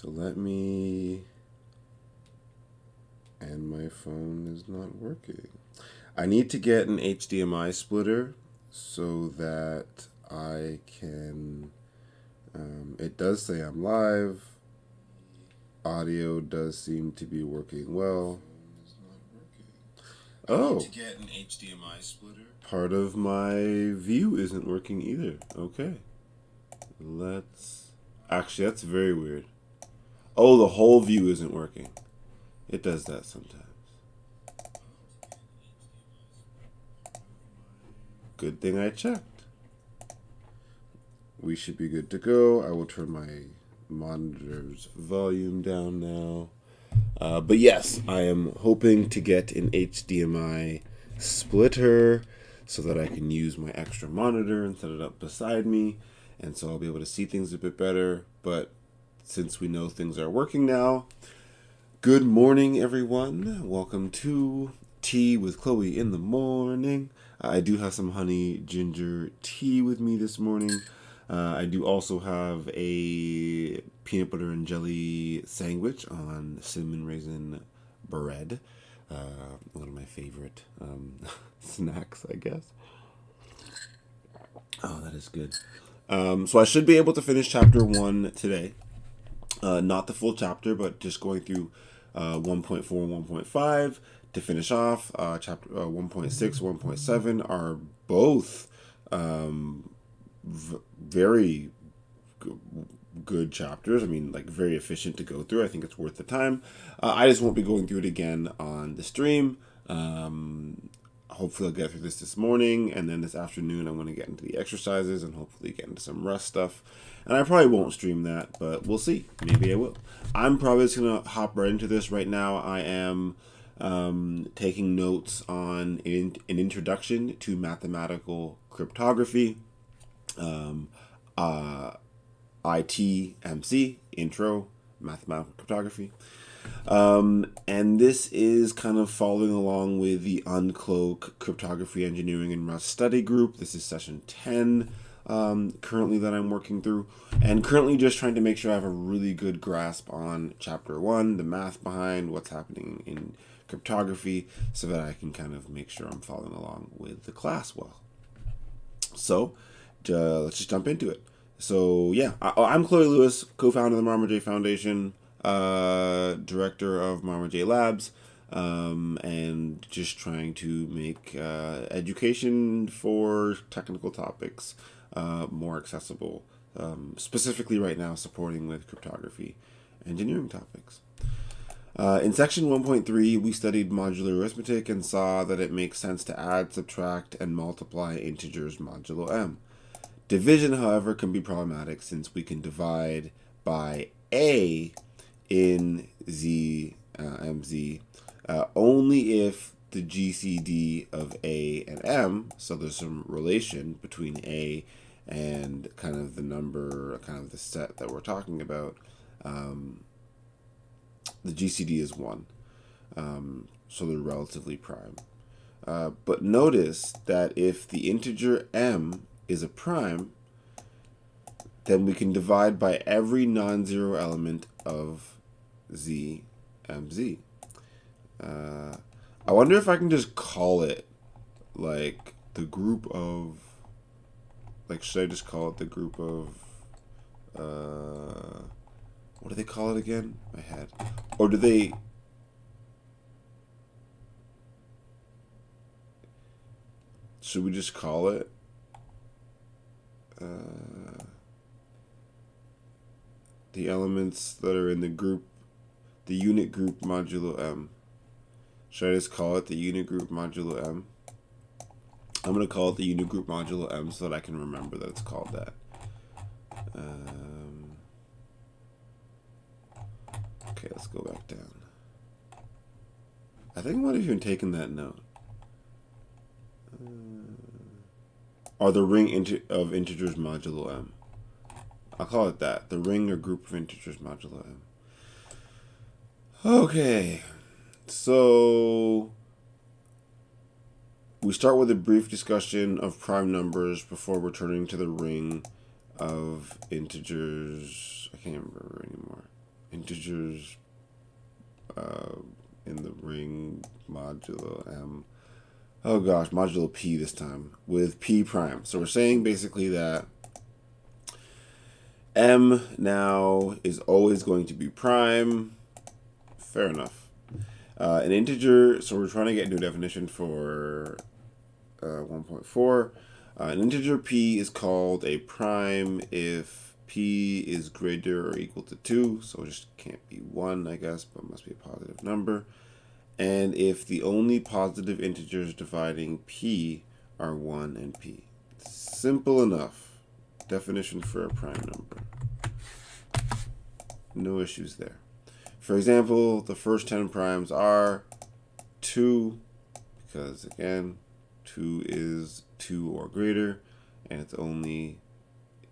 So let me, and my phone is not working. I need to get an HDMI splitter so that I can, it does say I'm live. Audio does seem to be working well. Oh, to get an HDMI splitter. Part of my view isn't working either. Okay. Actually, that's very weird. Oh, the whole view isn't working. It does that sometimes. Good thing I checked. We should be good to go. I will turn my monitor's volume down now. But yes, I am hoping to get an HDMI splitter so that I can use my extra monitor and set it up beside me. And so I'll be able to see things a bit better. But since we know things are working now, good morning, everyone. Welcome to Tea with Chloe in the morning. I do have some honey ginger tea with me this morning. I do also have a peanut butter and jelly sandwich on cinnamon raisin bread. One of my favorite snacks, I guess. Oh, that is good. So I should be able to finish chapter 1 today. Not the full chapter, but just going through 1.4 and 1.5 to finish off. Chapter 1.6, 1.7 are both very good chapters. I mean, like, very efficient to go through. I think it's worth the time. I just won't be going through it again on the stream. Hopefully I'll get through this morning, and then this afternoon I'm going to get into the exercises and hopefully get into some rest stuff. And I probably won't stream that, but we'll see. Maybe I will. I'm probably just going to hop right into this right now. I am taking notes on an introduction to mathematical cryptography. ItMC, Intro, Mathematical Cryptography. And this is kind of following along with the Uncloak Cryptography Engineering and Rust Study Group. This is session 10 currently that I'm working through. And currently just trying to make sure I have a really good grasp on chapter 1, the math behind what's happening in cryptography, so that I can kind of make sure I'm following along with the class well. So let's just jump into it. So yeah, I'm Chloe Lewis, co-founder of the Marmor J Foundation, director of Marmor J Labs, and just trying to make education for technical topics more accessible, specifically right now supporting with cryptography engineering topics. In section 1.3, we studied modular arithmetic and saw that it makes sense to add, subtract, and multiply integers modulo m. Division, however, can be problematic since we can divide by a in z mz only if the GCD of a and m, so there's some relation between a and kind of the number, kind of the set that we're talking about, the GCD is 1, so they're relatively prime. But notice that if the integer m is a prime, then we can divide by every non-zero element of z mz. I wonder if I can just call it like the group of, like, should I just call it the group of, what do they call it again? My head. Or do they, should we just call it the elements that are in the group, the unit group modulo m? Should I just call it the unit group modulo m? I'm going to call it the unit group modulo m so that I can remember that it's called that. Okay, let's go back down. I think I might have even taken that note. Or the ring of integers modulo m. I'll call it that. The ring or group of integers modulo m. Okay. So we start with a brief discussion of prime numbers before returning to the ring of integers. I can't remember anymore. integers in the ring modulo m. Oh gosh, modulo p this time with p prime. So we're saying basically that m now is always going to be prime. Fair enough. An integer, so we're trying to get into a definition for 1.4. An integer p is called a prime if p is greater or equal to 2, so it just can't be 1, I guess, but must be a positive number. And if the only positive integers dividing p are 1 and p. Simple enough. Definition for a prime number. No issues there. For example, the first 10 primes are 2, because again, 2 is 2 or greater, and its only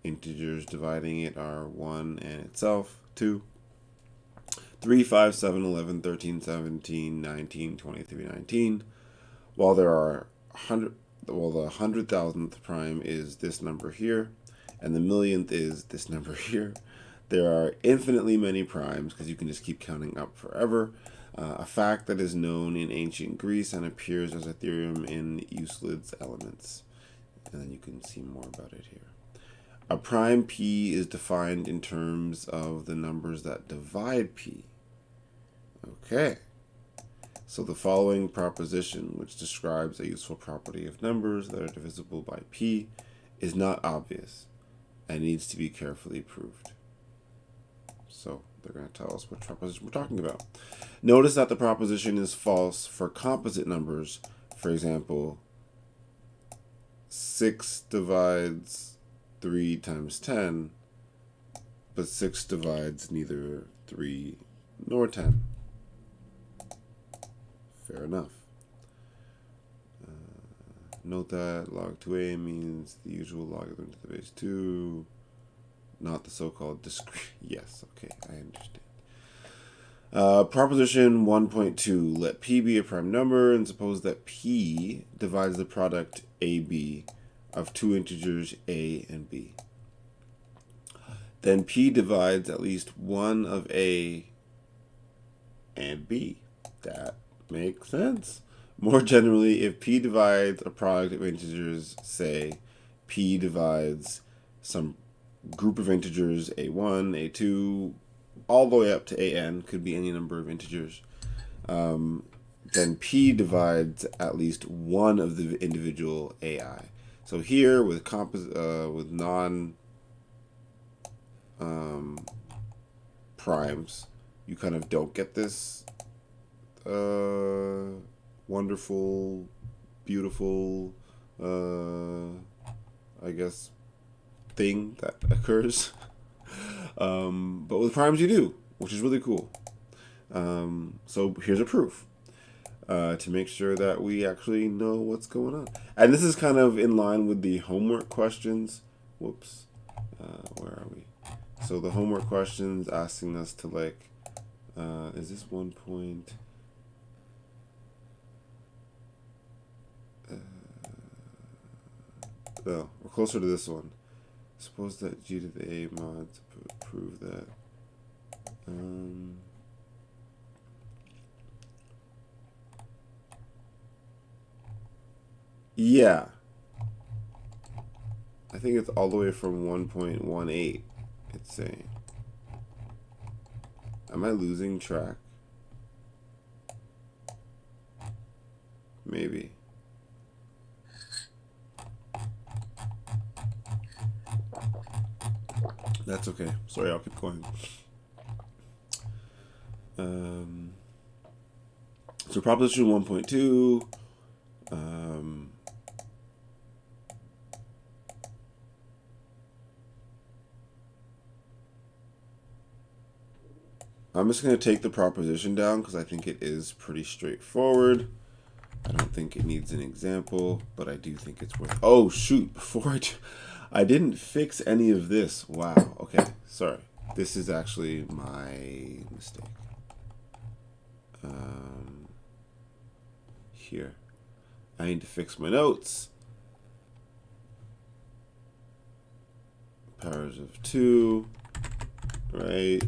integers dividing it are 1 and itself, 2. 3, 5, 7, 11, 13, 17, 19, 23, 19. While there are 100, well, the 100,000th prime is this number here, and the millionth is this number here. There are infinitely many primes because you can just keep counting up forever. A fact that is known in ancient Greece and appears as a theorem in Euclid's Elements. And then you can see more about it here. A prime p is defined in terms of the numbers that divide p. Okay. So the following proposition, which describes a useful property of numbers that are divisible by p, is not obvious and needs to be carefully proved. So they're going to tell us what proposition we're talking about. Notice that the proposition is false for composite numbers. For example, 6 divides 3 times 10, but 6 divides neither 3 nor 10. Fair enough. Note that log 2a means the usual logarithm to the base 2. Not the so-called discrete. Yes, okay, I understand. Proposition 1.2. Let p be a prime number and suppose that p divides the product ab of two integers a and b. Then p divides at least one of a and b. That makes sense. More generally, if p divides a product of integers, say p divides some group of integers a1, a2, all the way up to an, could be any number of integers, then p divides at least one of the individual ai. So here with with non primes, you kind of don't get this wonderful, beautiful, I guess, thing that occurs. But with primes you do, which is really cool. So here's a proof to make sure that we actually know what's going on. And this is kind of in line with the homework questions. Whoops. Where are we? So the homework questions asking us to, like, is this 1 point? No, we're closer to this one. Suppose that g to the a mod to prove that. Yeah. I think it's all the way from 1.18, it's saying. Am I losing track? Maybe. That's okay. Sorry, I'll keep going. So proposition 1.2. I'm just going to take the proposition down because I think it is pretty straightforward. I don't think it needs an example, but I do think it's worth... Oh, shoot. Before I didn't fix any of this. Wow. Okay. Sorry. This is actually my mistake. Here. I need to fix my notes. Powers of 2. Right.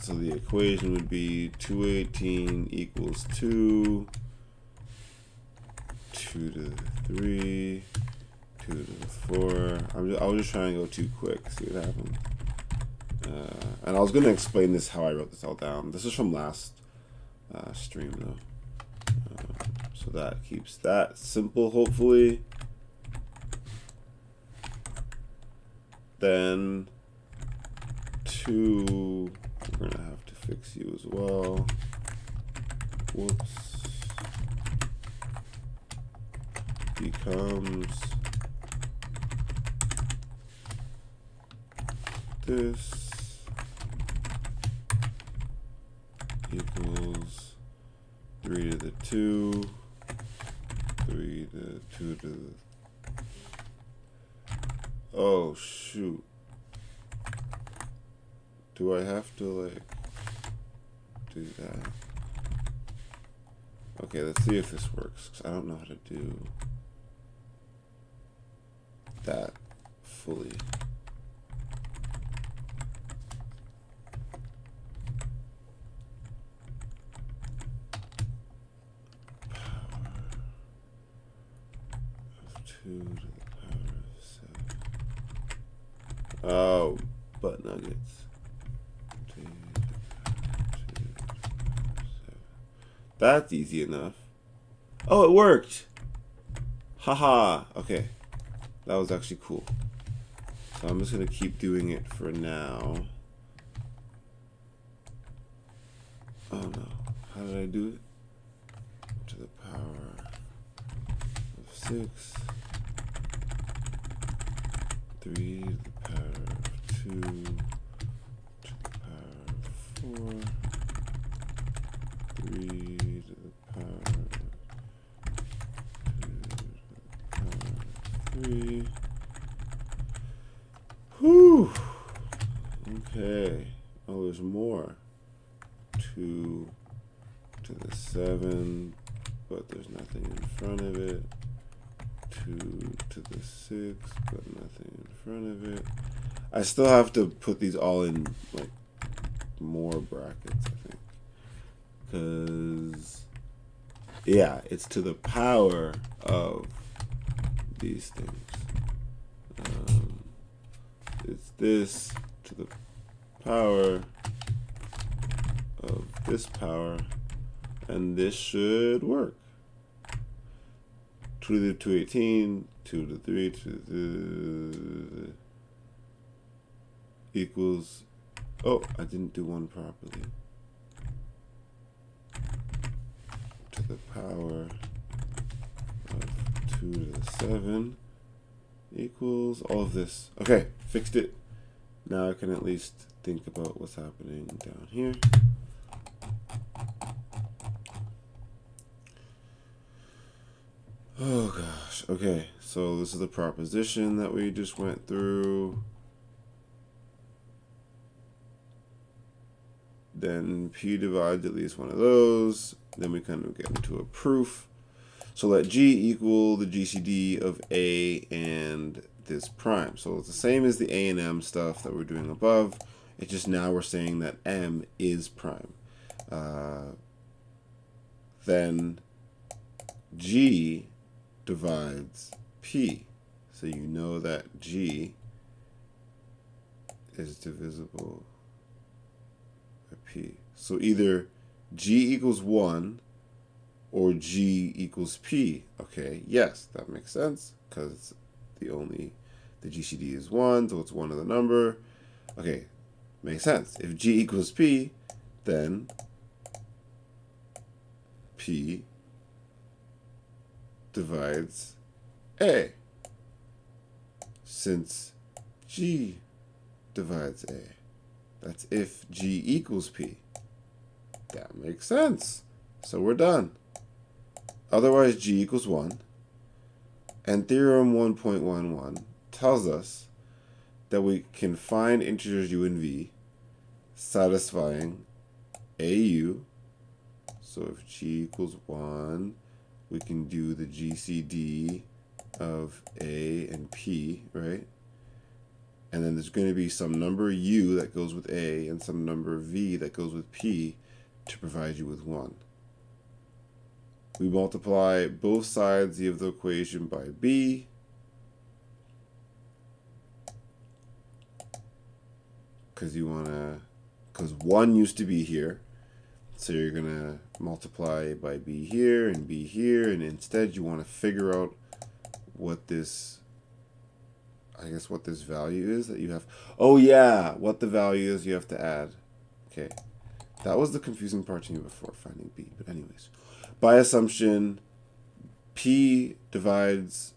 So the equation would be 218 equals 2, 2 to the 3, 2 to the 4. I was just trying to go too quick, see what happens. And I was going to explain this, how I wrote this all down. This is from last stream, though. So that keeps that simple, hopefully. Then 2, we're going to have to fix you as well. Whoops. Becomes this equals 3 to the 2, 3 to 2 to the... Oh, shoot. Do I have to, like, do that? Okay, let's see if this works, because I don't know how to do that fully. Power of 2 to the power of 7. Oh, butt nuggets. 2 to the power of 2 to the power of 7. That's easy enough. Oh, it worked! Haha, okay. That was actually cool. So I'm just going to keep doing it for now. Oh no. How did I do it? To the power of 6. 3 to the power of 2. To the power of 4. 3 to the power of 3. Whew. Okay. Oh, there's more. 2 to the 7, but there's nothing in front of it. 2 to the 6, but nothing in front of it. I still have to put these all in, like, more brackets, I think. Because, yeah, it's to the power of these things. It's this to the power of this power, and this should work. 2 to the 218, 2 to the 3, 2 to the equals, oh, I didn't do one properly. To the power of 2 to the 7 equals all of this. Okay, fixed it. Now I can at least think about what's happening down here. Oh gosh, okay, so this is the proposition that we just went through. Then P divides at least one of those. Then we kind of get into a proof. So let G equal the GCD of A and this prime. So it's the same as the A and M stuff that we're doing above. It's just now we're saying that M is prime. Then G divides P. So you know that G is divisible by P. So either G equals 1 or G equals P. Okay, yes, that makes sense because the GCD is 1, so it's 1 of the number. Okay, makes sense. If G equals P, then P divides A, since G divides A. That's if G equals P. That makes sense. So we're done. Otherwise, G equals 1. And theorem 1.11 tells us that we can find integers u and v satisfying AU. So if G equals 1, we can do the GCD of A and P, right? and then there's going to be some number u that goes with A and some number v that goes with P to provide you with 1. We multiply both sides of the equation by B, because 1 used to be here, so you're going to multiply by B here and B here, and instead you want to figure out what this, I guess, what this value is that you have. Oh yeah, what the value is you have to add. Okay, that was the confusing part to me before, finding B. But anyways, by assumption, P divides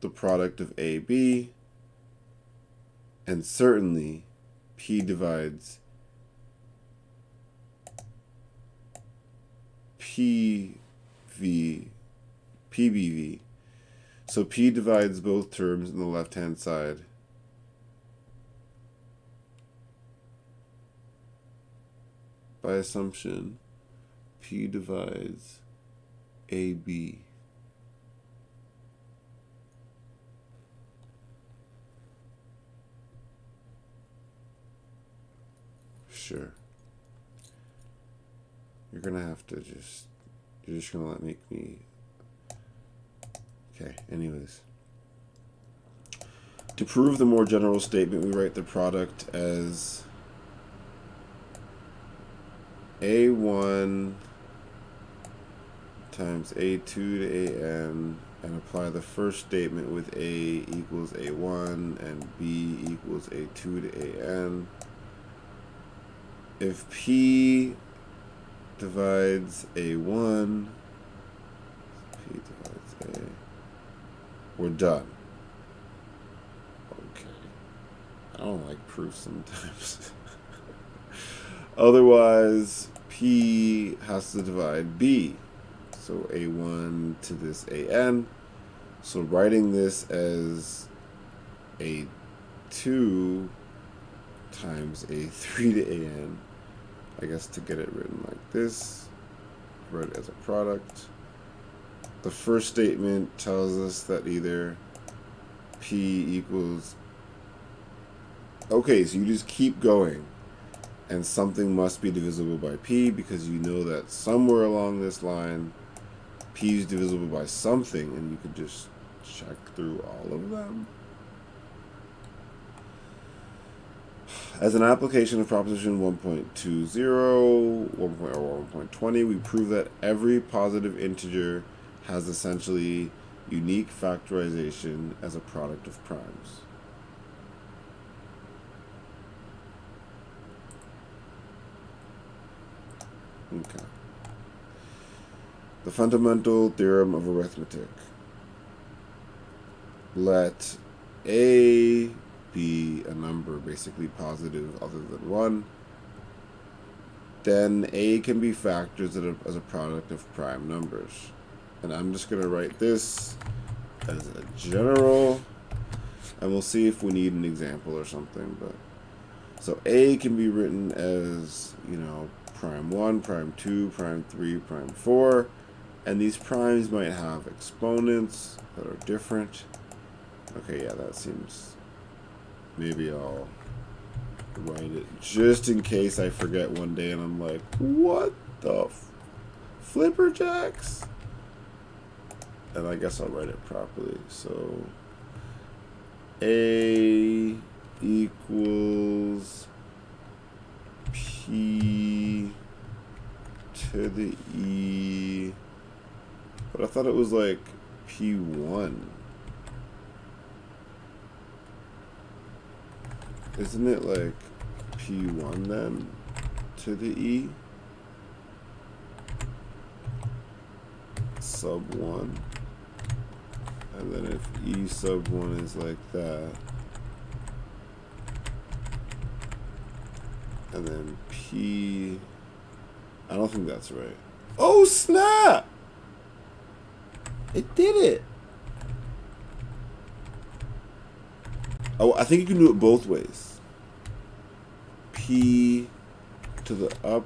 the product of A, B, and certainly P divides PBV. So P divides both terms in the left-hand side. By assumption, P divides AB. Sure. You're gonna have to you're just gonna make me. Okay, anyways. To prove the more general statement, we write the product as A1 times A2 to AN, and apply the first statement with A equals A1 and B equals A2 to AN. If P divides A1, P divides A, we're done. Okay. I don't like proof sometimes. Otherwise, P has to divide B. So A1 to this AN. So writing this as A2 times A3 to AN, I guess to get it written like this, write it as a product. The first statement tells us that either P equals, okay, so you just keep going, and something must be divisible by P, because you know that somewhere along this line P is divisible by something, and you could just check through all of them. As an application of proposition 1.20, 1.20, we prove that every positive integer has essentially unique factorization as a product of primes. Okay. The fundamental theorem of arithmetic. Let A be a number basically positive other than 1. Then A can be factors as a product of prime numbers. And I'm just going to write this as a general, and we'll see if we need an example or something. But so A can be written as, prime 1, prime 2, prime 3, prime 4, and these primes might have exponents that are different. Okay, yeah, that seems, maybe I'll write it just in case I forget one day and I'm like, what the flipperjacks? And I guess I'll write it properly. So A equals P to the E, but I thought it was like P1. Isn't it like P1 then to the E sub 1? And then if E sub 1 is like that, and then P, I don't think that's right. Oh snap! It did it! Oh, I think you can do it both ways. P to the up,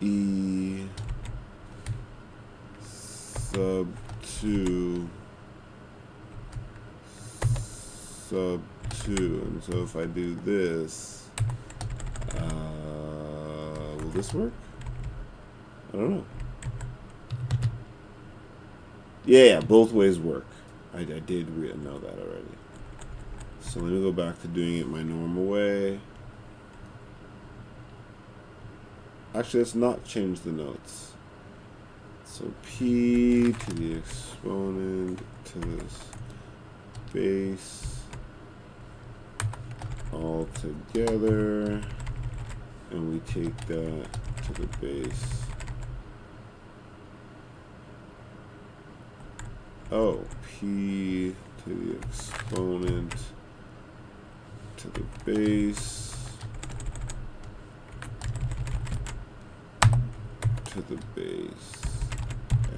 E sub 2 sub 2. And so if I do this, will this work? I don't know. Yeah, both ways work. I did know that already. So let me go back to doing it my normal way. Actually, let's not change the notes. So p to the exponent to this base all together, and we take that to the base. Oh, p to the exponent to the base to the base.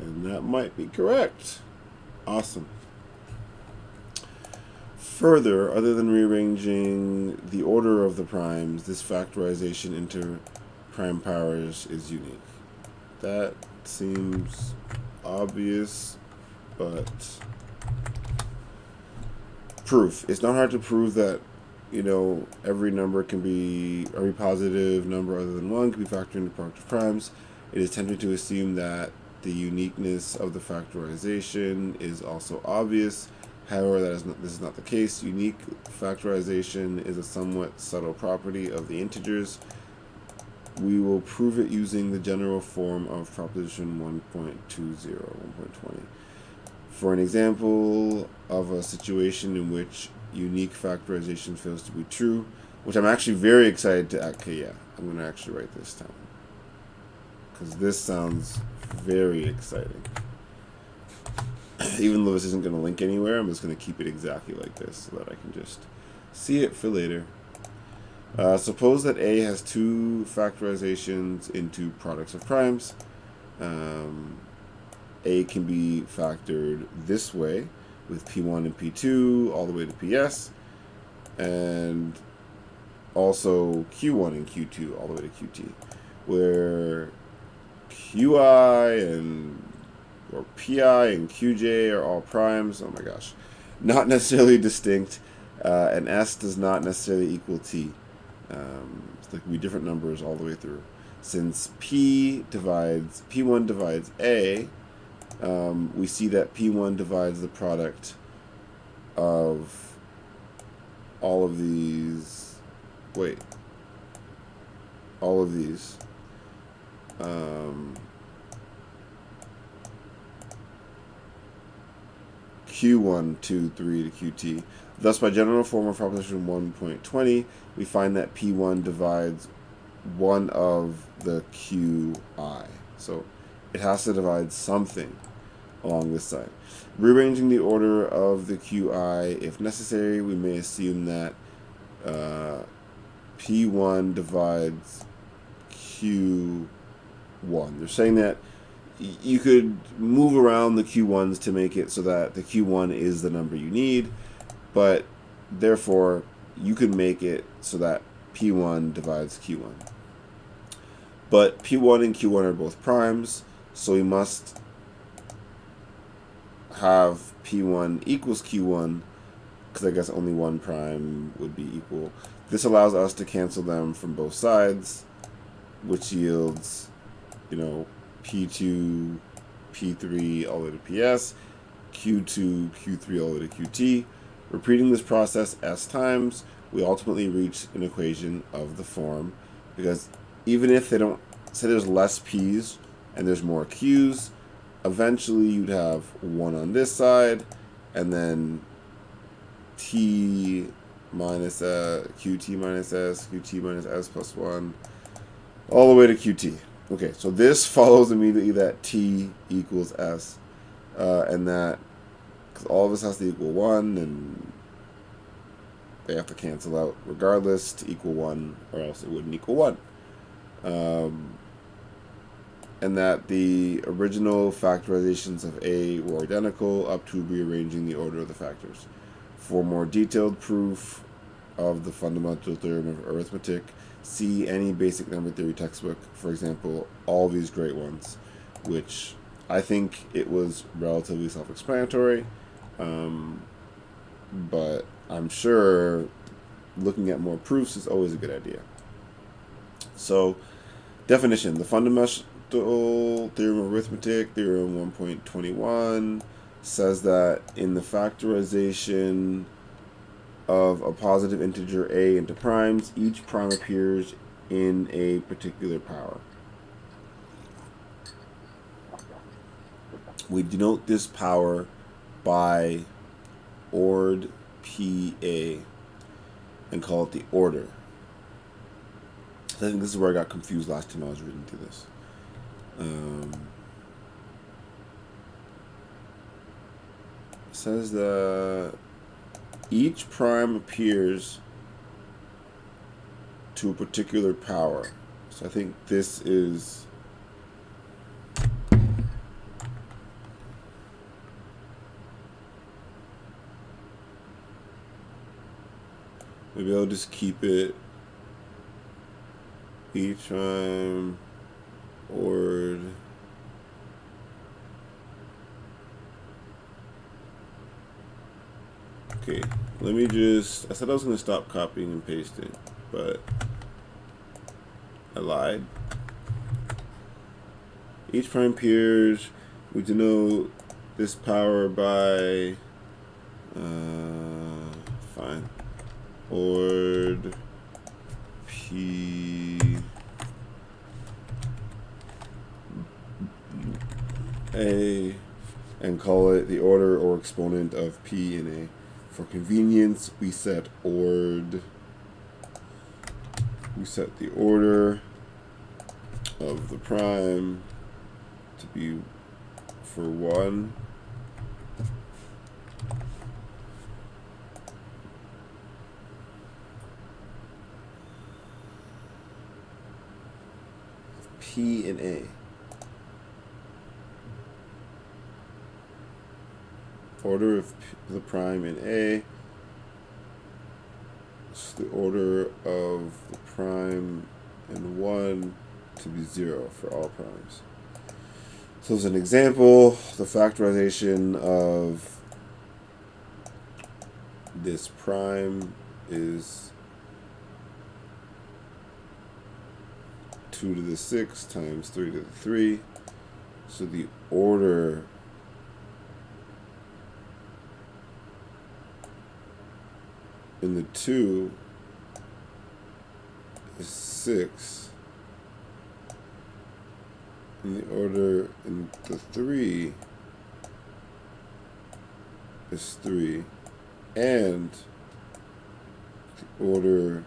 And that might be correct. Awesome. Further, other than rearranging the order of the primes, this factorization into prime powers is unique. That seems obvious, but proof. It's not hard to prove that, every number can be, every positive number other than 1 can be factored into product of primes. It is tempting to assume that the uniqueness of the factorization is also obvious. However, this is not the case. Unique factorization is a somewhat subtle property of the integers. We will prove it using the general form of proposition 1.20, 1.20. For an example of a situation in which unique factorization fails to be true, which I'm actually very excited to, I'm going to actually write this down, because this sounds very exciting. Even though this isn't going to link anywhere, I'm just going to keep it exactly like this so that I can just see it for later. Suppose that A has 2 factorizations into products of primes. A can be factored this way with P1 and P2 all the way to PS, and also Q1 and Q2 all the way to QT, where QI or PI and QJ are all primes. Oh my gosh. Not necessarily distinct, and S does not necessarily equal T. There can be different numbers all the way through. Since P1 divides A, we see that P1 divides the product of all of these. All of these. Q1, 2, 3 to QT. Thus, by general form of proposition 1.20, we find that P1 divides one of the QI. So it has to divide something along this side. Rearranging the order of the QI, if necessary, we may assume that P1 divides Q1. They're saying that you could move around the Q1s to make it so that the Q1 is the number you need, but therefore you could make it so that P1 divides Q1. But P1 and Q1 are both primes, so we must have P1 equals Q1, because I guess only one prime would be equal. This allows us to cancel them from both sides, which yields, P2, P3 all the way to PS, Q2, Q3 all the way to QT. Repeating this process S times, we ultimately reach an equation of the form, because even if they don't, say there's less P's and there's more Q's, eventually you'd have 1 on this side, and then T minus QT minus S, QT minus S plus 1, all the way to QT. Okay, so this follows immediately that T equals S, and that, because all of this has to equal 1, and they have to cancel out regardless to equal 1, or else it wouldn't equal 1. And that the original factorizations of A were identical up to rearranging the order of the factors. For more detailed proof of the fundamental theorem of arithmetic, see any basic number theory textbook, for example, all these great ones, which I think it was relatively self-explanatory, but I'm sure looking at more proofs is always a good idea. So, definition: the fundamental theorem of arithmetic, theorem 1.21, says that in the factorization of a positive integer a into primes, each prime appears in a particular power. We denote this power by ord PA and call it the order. I think this is where I got confused last time I was reading through this. It says that each prime appears to a particular power. So I think this is maybe I'll just keep it each prime ord okay, let me just, I said I was going to stop copying and pasting, but I lied. Each prime appears, we denote this power by, fine, ord P A and call it the order or exponent of P in A. For convenience, we set the order of the prime to be for 1. P and A. Order of the prime in A. It's the order of the prime in 1 to be 0 for all primes. So as an example, the factorization of this prime is 2 to the 6 times 3 to the 3. So the order in the 2 is 6. And the order in the 3 is 3. And the order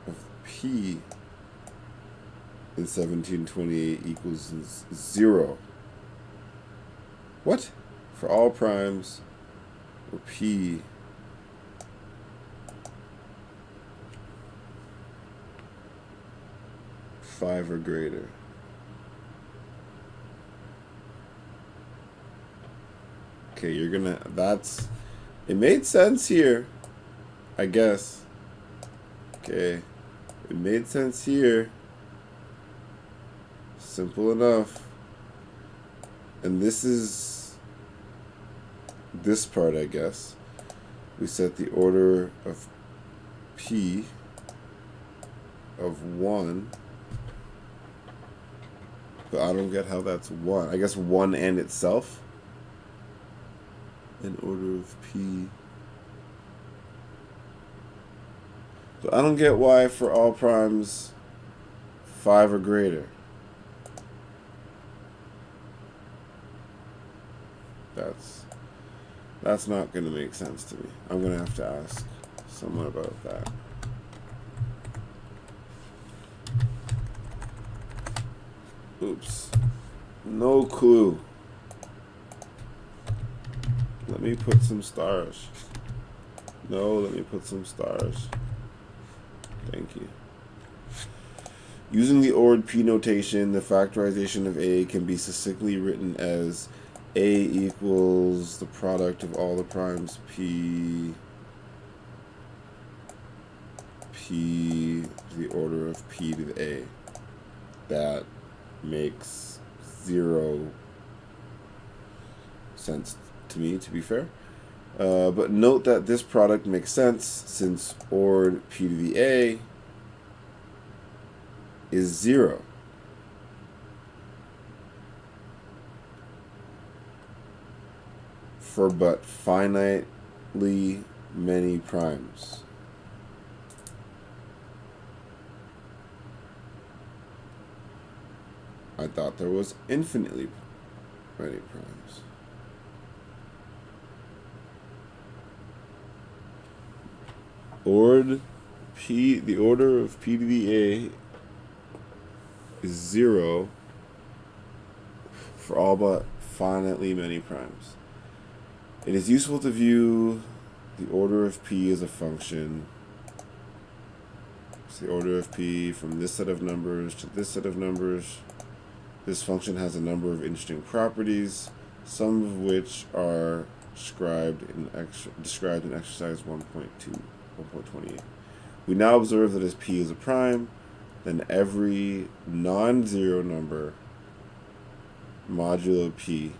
of P in 1728 equals 0. What? For all primes where P five or greater. Okay, you're gonna, that's, it made sense here, I guess. Okay, it made sense here. Simple enough. And this is this part, I guess. We set the order of P of 1. But I don't get how that's 1. I guess 1 and itself. An order of P. But I don't get why for all primes 5 or greater. That's not going to make sense to me. I'm going to have to ask someone about that. Oops. No clue. Let me put some stars. No, let me put some stars. Thank you. Using the ORD P notation, the factorization of A can be succinctly written as A equals the product of all the primes P, the order of P to the A. That makes 0 sense to me, to be fair. But note that this product makes sense since ORD P to the A is 0. For but finitely many primes. I thought there was infinitely many primes. ORD P, the order of P to the A is 0 for all but finitely many primes. It is useful to view the order of P as a function. It's the order of P from this set of numbers to this set of numbers. This function has a number of interesting properties, some of which are described in exercise 1.28. We now observe that as P is a prime, then every non-zero number modulo P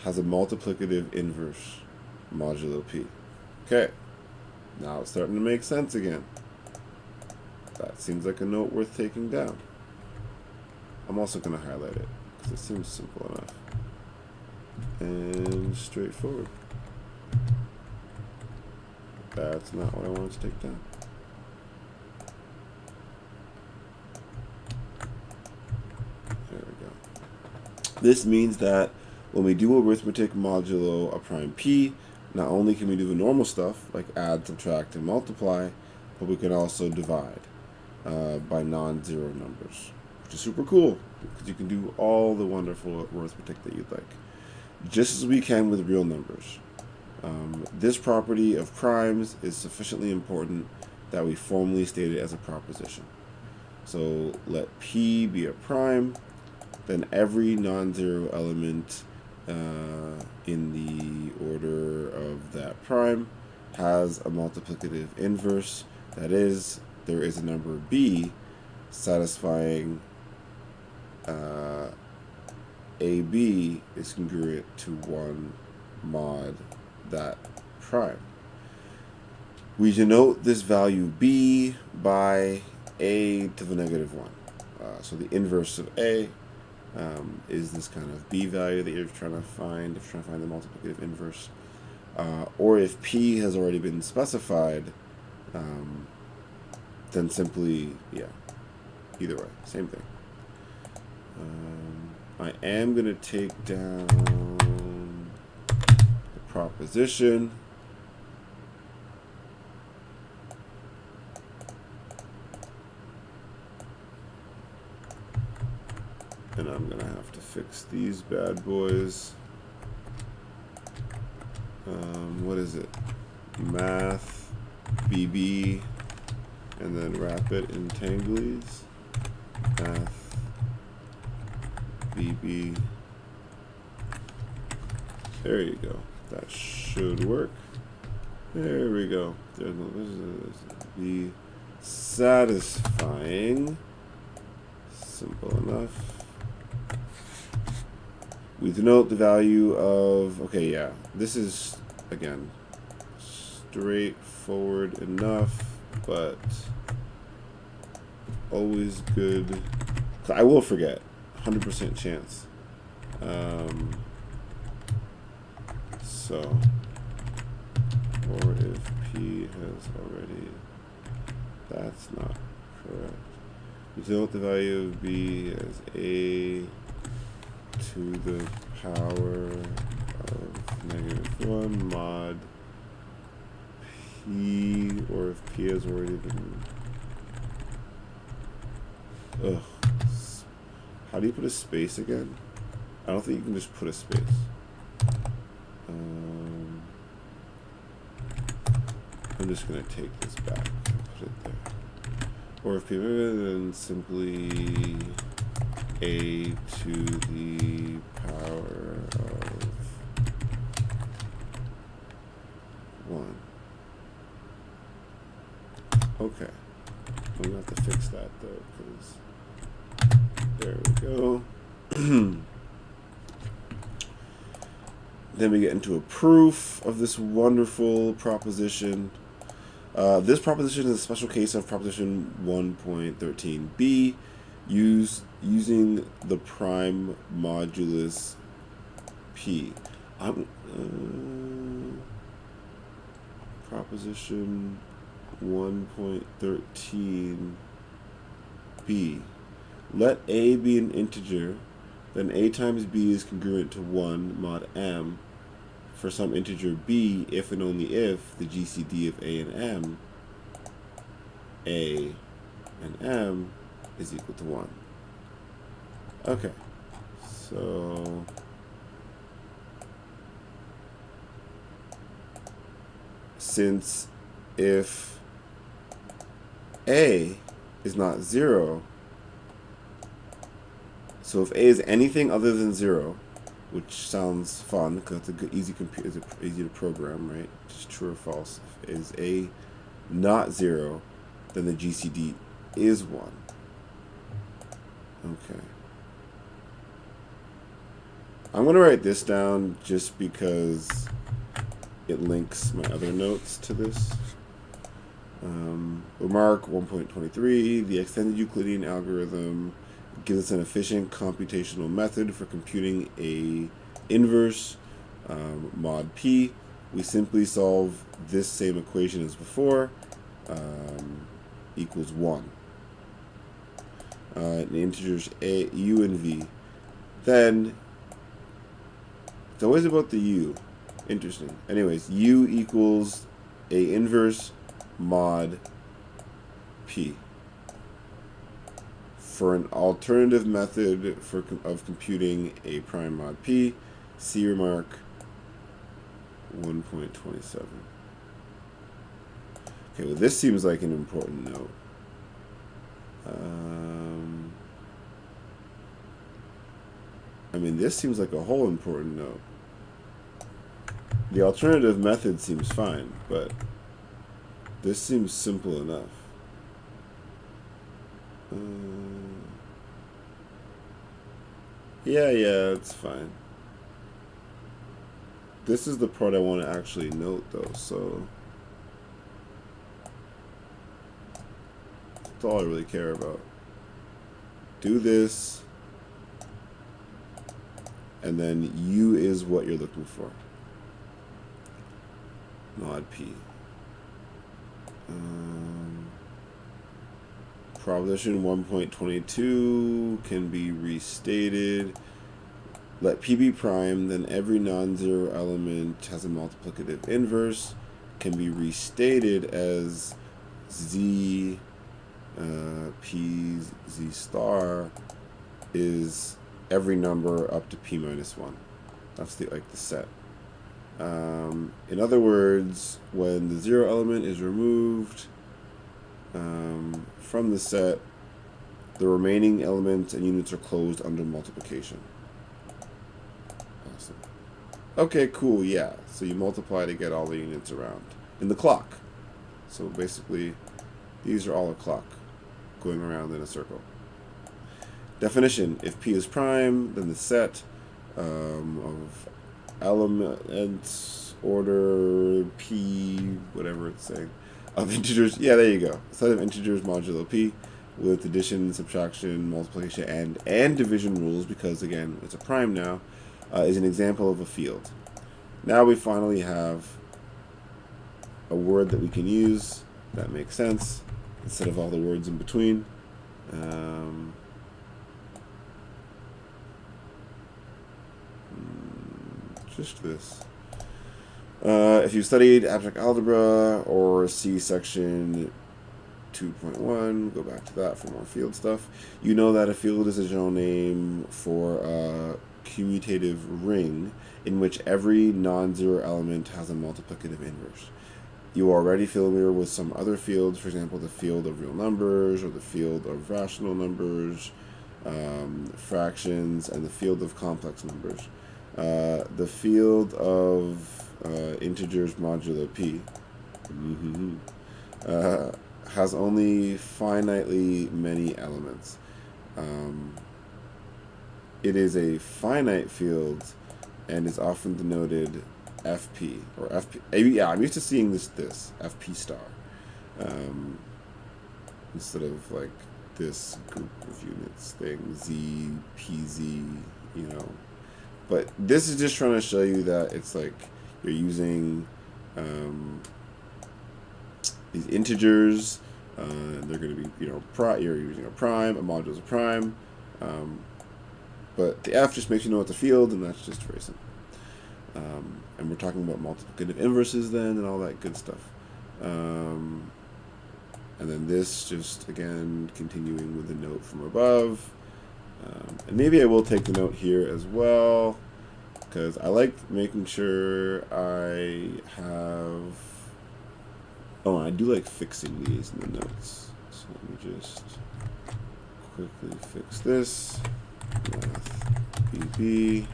has a multiplicative inverse modulo P. Okay, now it's starting to make sense again. That seems like a note worth taking down. I'm also going to highlight it because it seems simple enough and straightforward. That's not what I wanted to take down. There we go. This means that when we do arithmetic modulo a prime P, not only can we do the normal stuff like add, subtract, and multiply, but we can also divide by non-zero numbers, which is super cool because you can do all the wonderful arithmetic that you'd like, just as we can with real numbers. This property of primes is sufficiently important that we formally state it as a proposition. So let P be a prime, then every non-zero element in the order of that prime has a multiplicative inverse. That is, there is a number B satisfying AB is congruent to 1 mod that prime. We denote this value B by A to the negative 1. So the inverse of A is this kind of B value that you're trying to find, if you're trying to find the multiplicative inverse. Or if P has already been specified, then simply, either way, same thing. I am going to take down the proposition. And I'm going to have to fix these bad boys. What is it? Math, BB, and then wrap it in tanglies. Math, BB. There you go. That should work. There we go. Be satisfying. Simple enough. We denote the value of, this is, again, straightforward enough, but always good. I will forget, 100% chance. So, or if P has already, that's not correct. We denote the value of B as A to the power of -1 mod P, or if P has already been... How do you put a space again? I don't think you can just put a space. I'm just going to take this back and put it there. Or if P, then simply A to the power of 1. Okay. I'm going to have to fix that though, because there we go. Then we get into a proof of this wonderful proposition. This proposition is a special case of proposition 1.13b, using the prime modulus p. Proposition 1.13b. Let a be an integer, then a times b is congruent to 1 mod m for some integer b if and only if the GCD of a and m is equal to 1. Okay, so since if a is not 0, so if a is anything other than 0, which sounds fun because it's a good, easy to program, right? Just true or false. If is a not 0, then the GCD is 1. Okay. I'm going to write this down just because it links my other notes to this. Remark 1.23, the extended Euclidean algorithm gives us an efficient computational method for computing a inverse mod p. We simply solve this same equation as before, equals 1. The integers a, u, and v. Then, it's always about the u. Interesting. Anyways, u equals a inverse mod p. For an alternative method of computing a prime mod p, see remark 1.27. Okay, well this seems like an important note. I mean, this seems like a whole important note. The alternative method seems fine, but this seems simple enough. Yeah, it's fine. This is the part I want to actually note, though, so that's all I really care about. Do this, and then u is what you're looking for. Mod p. Proposition 1.22 can be restated. Let p be prime, then every non-zero element has a multiplicative inverse. Can be restated as z p z star is every number up to p minus 1. That's the set. In other words, when the 0 element is removed from the set, the remaining elements and units are closed under multiplication. Awesome. Okay, cool, yeah. So you multiply to get all the units around in the clock. So basically, these are all a clock going around in a circle. Definition: if p is prime, then the set of elements order p, whatever it's saying, of integers, yeah, there you go, set of integers modulo p with addition, subtraction, multiplication, and division rules, because again it's a prime now, is an example of a field. Now we finally have a word that we can use that makes sense instead of all the words in between. Just this. If you studied abstract algebra or C section 2.1, go back to that for more field stuff. You know that a field is a general name for a commutative ring in which every non-zero element has a multiplicative inverse. You are already familiar with some other fields, for example, the field of real numbers or the field of rational numbers, fractions, and the field of complex numbers. The field of integers modulo p has only finitely many elements. It is a finite field and is often denoted FP or FP. Yeah, I'm used to seeing this FP star instead of like this group of units thing, Z, PZ, you know. But this is just trying to show you that it's like you're using these integers. They're going to be, you know, you're using a prime, a module is a prime. But the F just makes you know it's a field, and that's just very simple. And we're talking about multiplicative inverses then and all that good stuff. And then this just, again, continuing with the note from above. And maybe I will take the note here as well, because I like making sure I have... Oh, I do like fixing these in the notes. So let me just quickly fix this. Math BB.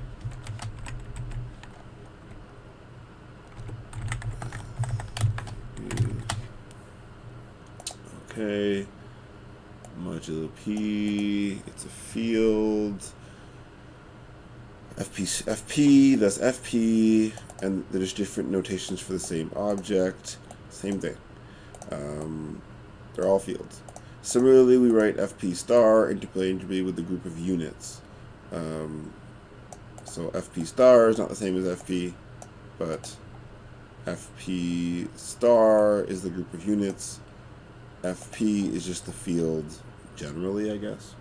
Okay. Modulo P, it's a field. FP, that's FP, and there's different notations for the same object. Same thing. They're all fields. Similarly, we write FP star interchangeably with the group of units. So FP star is not the same as FP, but FP star is the group of units. FP is just the field generally, I guess.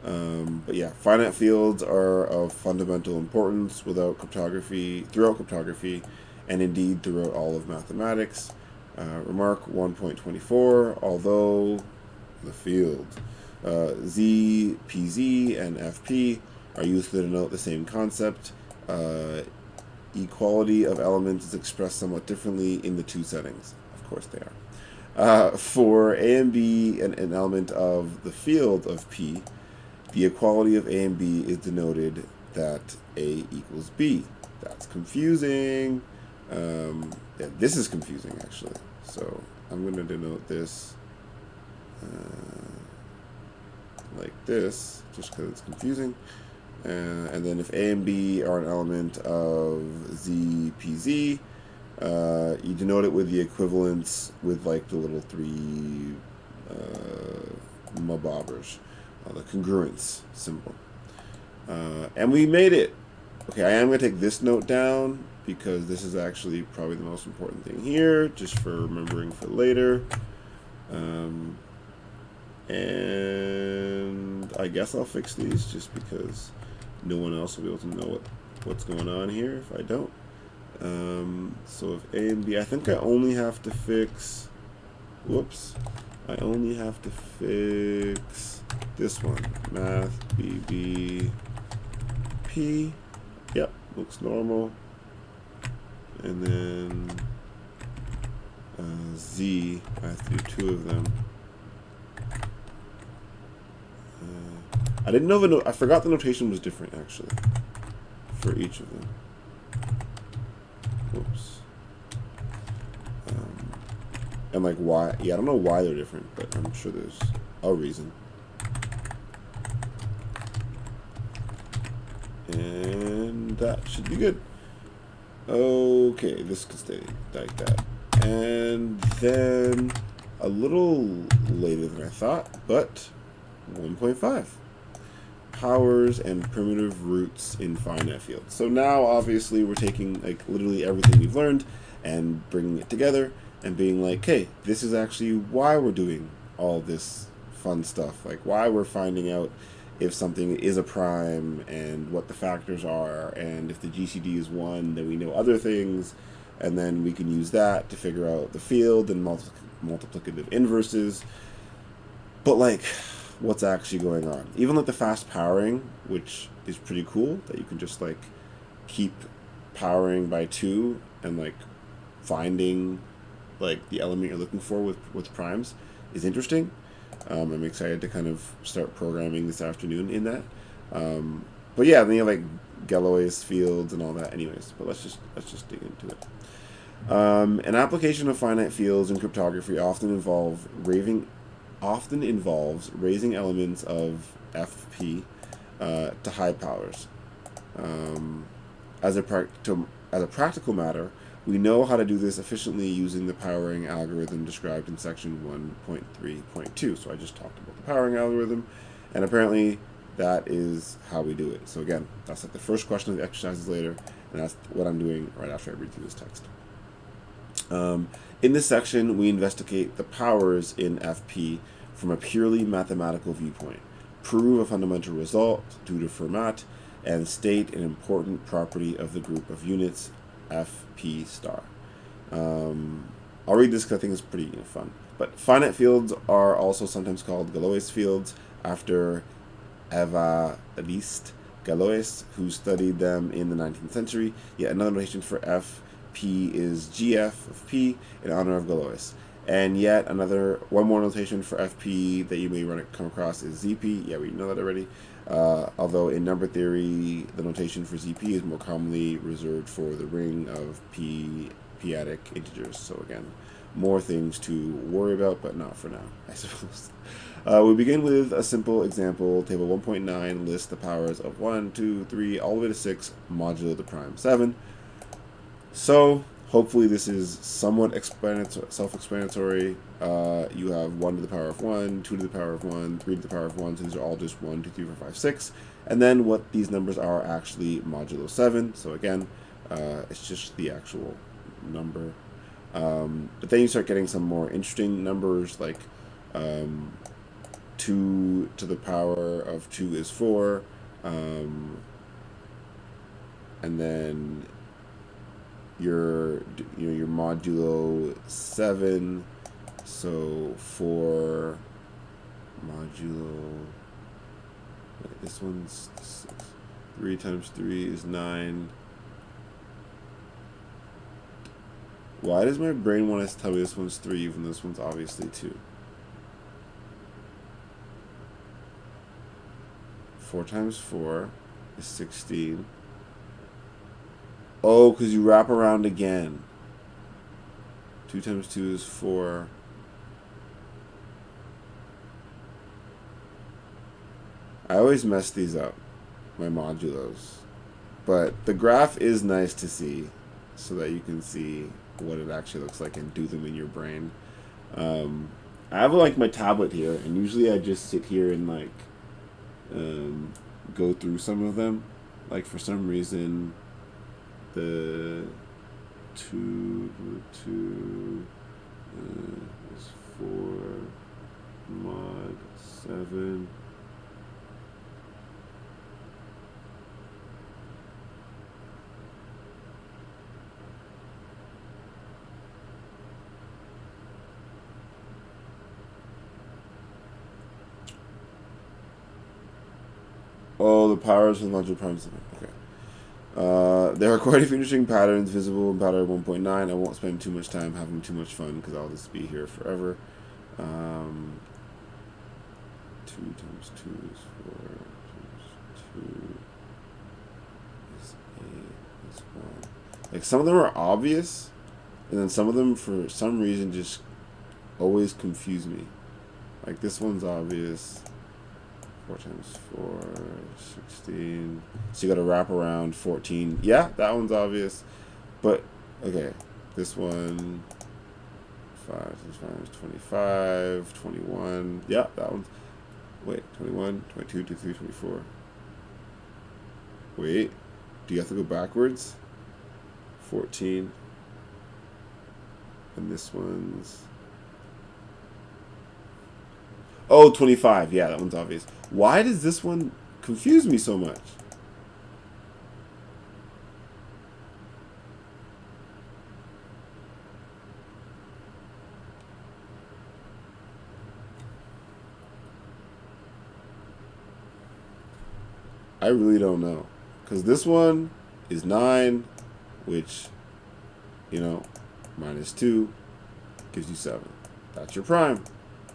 But yeah, finite fields are of fundamental importance throughout cryptography, and indeed throughout all of mathematics. Remark 1.24, although the field Z, PZ, and FP are used to denote the same concept, equality of elements is expressed somewhat differently in the two settings. Of course they are. For A and B, an element of the field of P, the equality of A and B is denoted that A equals B. That's confusing. Yeah, this is confusing, actually. So I'm going to denote this like this, just because it's confusing. And then if A and B are an element of Z, PZ, you denote it with the equivalence with like the little three mabobbers, the congruence symbol. And we made it. Okay, I am going to take this note down because this is actually probably the most important thing here, just for remembering for later. And I guess I'll fix these just because no one else will be able to know what's going on here if I don't. So if A and B, I think I only have to fix, whoops, I only have to fix this one, math BB P, yep, looks normal, and then Z, I have to do two of them. I didn't know I forgot the notation was different actually for each of them. Whoops. And like why? Yeah, I don't know why they're different, but I'm sure there's a reason. And that should be good. Okay, this can stay like that. And then a little later than I thought, but 1.5. Powers and primitive roots in finite fields. So now obviously we're taking like literally everything we've learned and bringing it together and being like, hey, this is actually why we're doing all this fun stuff, like why we're finding out if something is a prime and what the factors are, and if the GCD is 1, then we know other things, and then we can use that to figure out the field and multiplicative inverses. But like, what's actually going on? Even like the fast powering, which is pretty cool, that you can just like keep powering by 2 and like finding like the element you're looking for with primes is interesting. I'm excited to kind of start programming this afternoon in that. But yeah, then you have like Galois fields and all that anyways, but let's just dig into it. An application of finite fields in cryptography often involves raising elements of FP to high powers. As a practical matter, we know how to do this efficiently using the powering algorithm described in section 1.3.2. So I just talked about the powering algorithm, and apparently that is how we do it. So again, that's like the first question of the exercises later, and that's what I'm doing right after I read through this text. In this section, we investigate the powers in FP from a purely mathematical viewpoint, prove a fundamental result due to Fermat, and state an important property of the group of units FP star. I'll read this because I think it's pretty fun. But finite fields are also sometimes called Galois fields after Évariste Galois, who studied them in the 19th century. Yet another notation for FP is GF of P in honor of Galois. And yet one more notation for FP that you may come across is ZP. Yeah, we know that already. Although in number theory, the notation for ZP is more commonly reserved for the ring of p-adic integers. So again, more things to worry about, but not for now, I suppose. We begin with a simple example. Table 1.9 lists the powers of 1, 2, 3, all the way to 6 modulo the prime 7. So hopefully this is somewhat self-explanatory. You have 1 to the power of 1, 2 to the power of 1, 3 to the power of 1, so these are all just 1, 2, 3, 4, 5, 6. And then what these numbers are actually modulo 7. So again, it's just the actual number. But then you start getting some more interesting numbers, like 2 to the power of 2 is 4. And then your modulo 7, so 4 modulo, this one's 6. 3 times 3 is 9. Why does my brain want to tell me this one's 3 even though this one's obviously 2? 4 times 4 is 16. Oh, because you wrap around again. 2 times 2 is 4. I always mess these up, my modulos. But the graph is nice to see so that you can see what it actually looks like and do them in your brain. I have like my tablet here, and usually I just sit here and like go through some of them. Like for some reason, the 2 is 4 mod 7. Oh, the powers of the modular prime 7. Okay. There are quite a few interesting patterns visible in pattern 1.9. I won't spend too much time having too much fun because I'll just be here forever. 2 times 2 is 4 times 2 is 8 is 1. Like some of them are obvious, and then some of them for some reason just always confuse me. Like this one's obvious. 4 times 4, 16. So you gotta wrap around 14. Yeah, that one's obvious. But, okay. This one, 5 times 5 is 25, 21. Yeah, that one's, wait, 21, 22, 23, 24. Wait, do you have to go backwards? 14. And this one's, oh, 25. Yeah, that one's obvious. Why does this one confuse me so much? I really don't know. Because this one is 9, which, minus 2 gives you 7. That's your prime.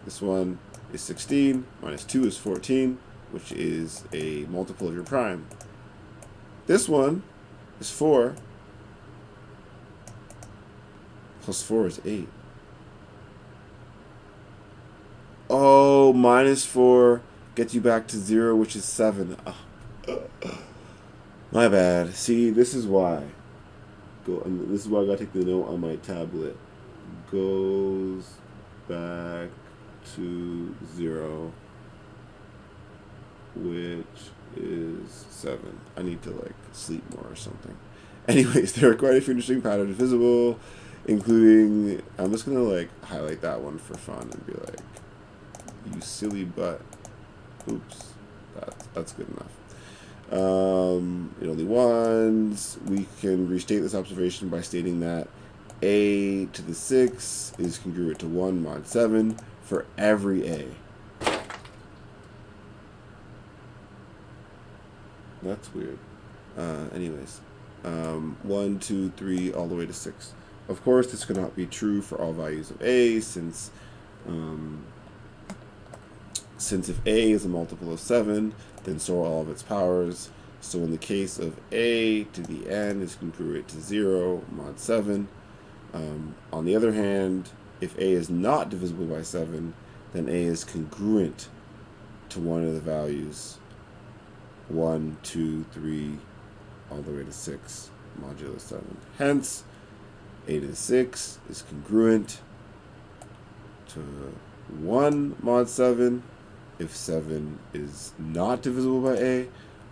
This one is 16, minus 2 is 14, which is a multiple of your prime. This one is 4, plus 4 is 8. Oh, minus 4 gets you back to 0, which is 7. My bad. See, this is why. This is why I gotta take the note on my tablet. Goes back to 0, which is 7. I need to like sleep more or something. Anyways, there are quite a few interesting patterns visible, including, I'm just gonna like highlight that one for fun and be like, you silly butt. Oops, that's good enough. Only ones. We can restate this observation by stating that a to the 6 is congruent to 1 mod 7 for every a. That's weird. Anyways, 1, 2, 3, all the way to 6. Of course, this could not be true for all values of a, since if a is a multiple of 7, then so are all of its powers. So in the case of a to the n is congruent to 0 mod 7. On the other hand, if a is not divisible by 7, then a is congruent to one of the values 1, 2, 3, all the way to 6 modulo 7. Hence, a to the 6 is congruent to 1 mod 7 if 7 is not divisible by a,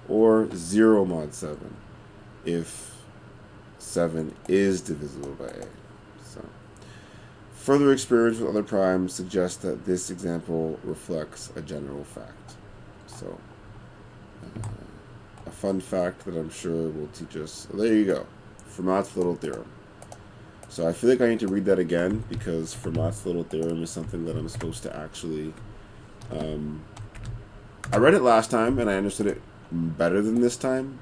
or 0 mod 7 if 7 is divisible by a. So, further experience with other primes suggests that this example reflects a general fact. So, a fun fact that I'm sure will teach us. There you go, Fermat's little theorem. So I feel like I need to read that again because Fermat's little theorem is something that I'm supposed to actually. I read it last time and I understood it better than this time.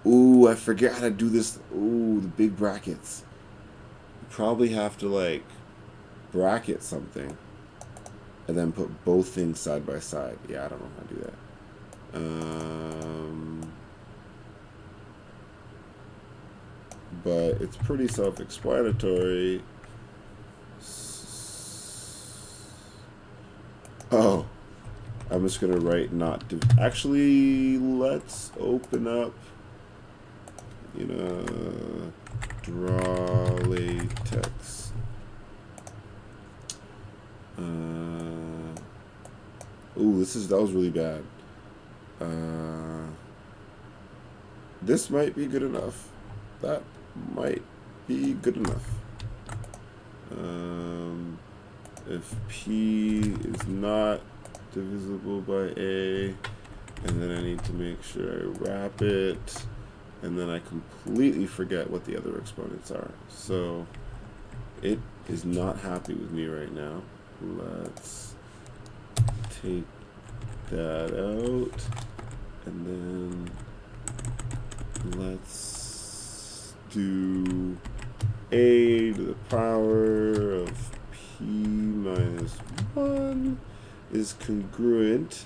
Ooh, I forget how to do this. Ooh, the big brackets. You probably have to like bracket something and then put both things side by side. Yeah, I don't know how to do that. But it's pretty self-explanatory. Oh, I'm just gonna write not to. Actually, let's open up, draw latex. Ooh, that was really bad. This might be good enough. That might be good enough. If P is not divisible by A, and then I need to make sure I wrap it, and then I completely forget what the other exponents are. So it is not happy with me right now. Let's take that out, and then let's do a to the power of p minus 1 is congruent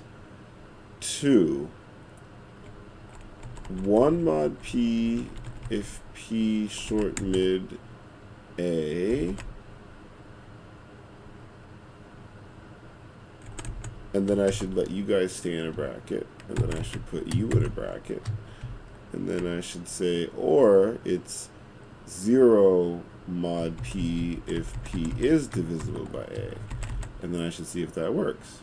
to 1 mod p if p short mid a, and then I should let you guys stay in a bracket, and then I should put you in a bracket, and then I should say, or it's 0 mod p if p is divisible by a, and then I should see if that works.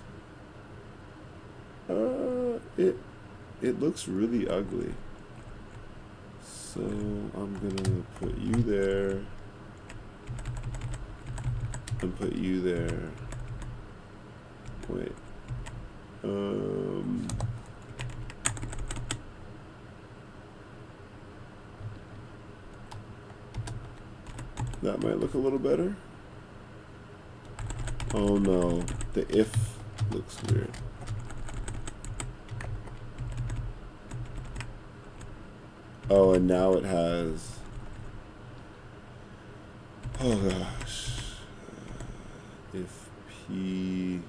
It looks really ugly, so I'm gonna put you there and put you there. Wait. That might look a little better. Oh no, the if looks weird. Oh, and now it has, oh gosh, if P,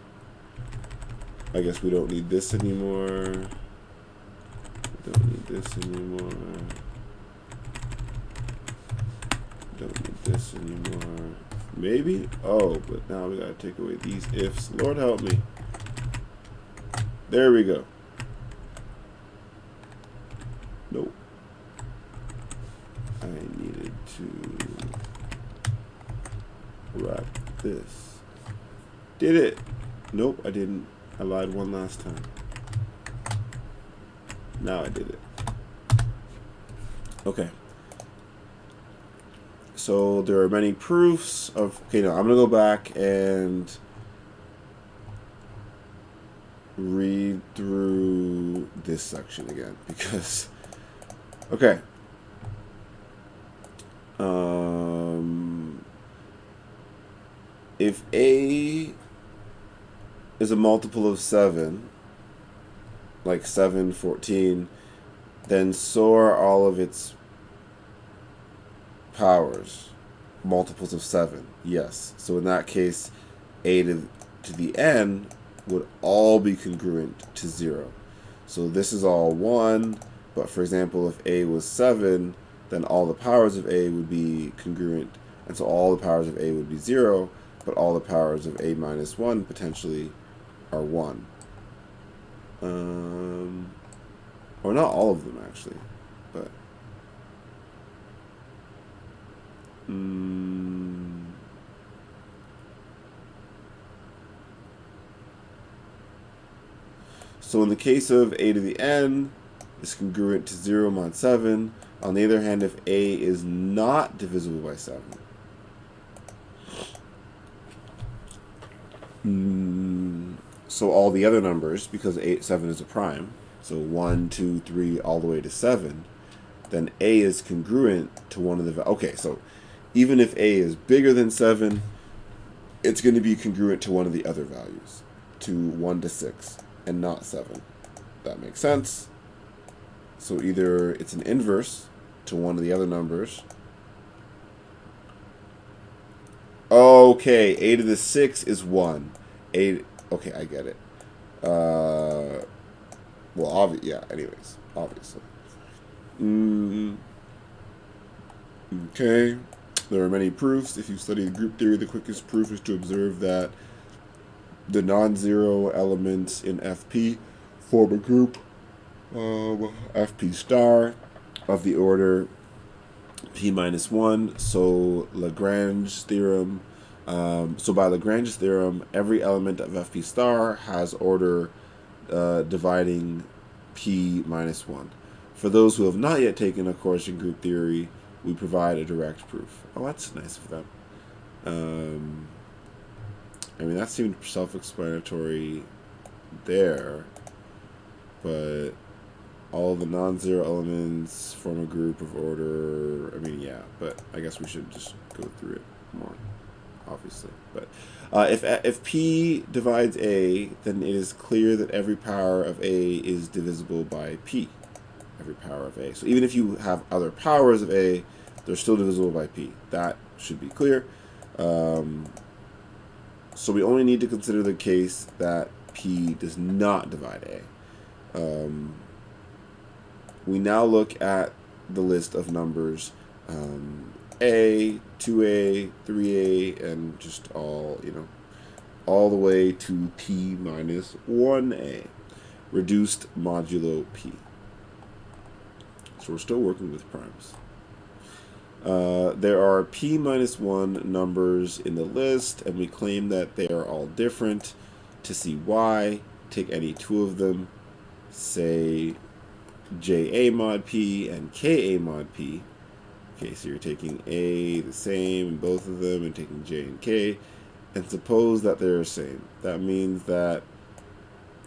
I guess we don't need this anymore. We don't need this anymore. Don't need this anymore. Maybe? Oh, but now we gotta take away these ifs. Lord help me. There we go. Nope. Did it? Nope, I didn't. I lied one last time. Now I did it. Okay. So there are many proofs of... Okay, now I'm going to go back and read through this section again because... Okay. If A is a multiple of 7, like 7, 14, then so are all of its powers, multiples of 7. Yes. So in that case, A to the n would all be congruent to 0. So this is all 1, but for example, if A was 7, then all the powers of A would be congruent, and so all the powers of A would be 0, but all the powers of A minus 1 potentially are 1. Or not all of them, actually, but... So in the case of A to the n is congruent to 0 mod 7. On the other hand, if A is not divisible by 7, so all the other numbers, because 7 is a prime, so 1, 2, 3, all the way to 7, then A is congruent to one of the... Okay, so even if A is bigger than 7, it's going to be congruent to one of the other values, to 1 to 6, and not 7. That makes sense. So either it's an inverse to one of the other numbers. Okay, A to the 6 is 1. Okay, I get it. Well, yeah, anyways, obviously. Okay. There are many proofs. If you study group theory, the quickest proof is to observe that the non-zero elements in FP form a group FP star of the order P minus 1. So Lagrange's theorem. So by Lagrange's theorem, every element of FP star has order dividing P minus 1. For those who have not yet taken a course in group theory, we provide a direct proof. Oh, that's nice of them. I mean, that seemed self-explanatory there, but all the non-zero elements form a group of order. I mean, yeah, but I guess we should just go through it more, obviously. But if P divides A, then it is clear that every power of A is divisible by P. Every power of A. So even if you have other powers of A, they're still divisible by P. That should be clear. So we only need to consider the case that P does not divide A. We now look at the list of numbers A, 2A, 3A, and just all, all the way to P minus 1A, reduced modulo P. So we're still working with primes. There are P minus 1 numbers in the list, and we claim that they are all different. To see why, take any two of them, say JA mod P and KA mod P. Okay, so you're taking A the same in both of them and taking J and K, and suppose that they're the same. That means that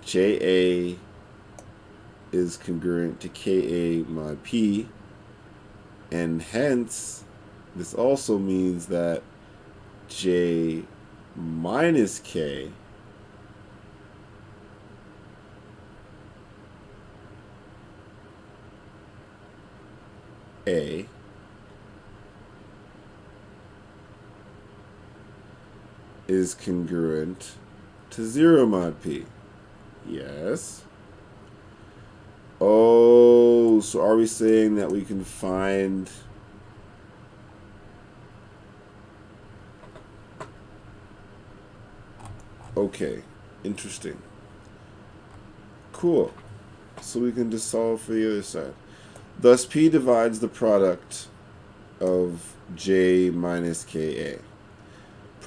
JA is congruent to KA mod P, and hence this also means that J minus K A is congruent to 0 mod P. Yes. Oh, so are we saying that we can find... Okay, interesting. Cool. So we can just solve for the other side. Thus, P divides the product of J minus KA.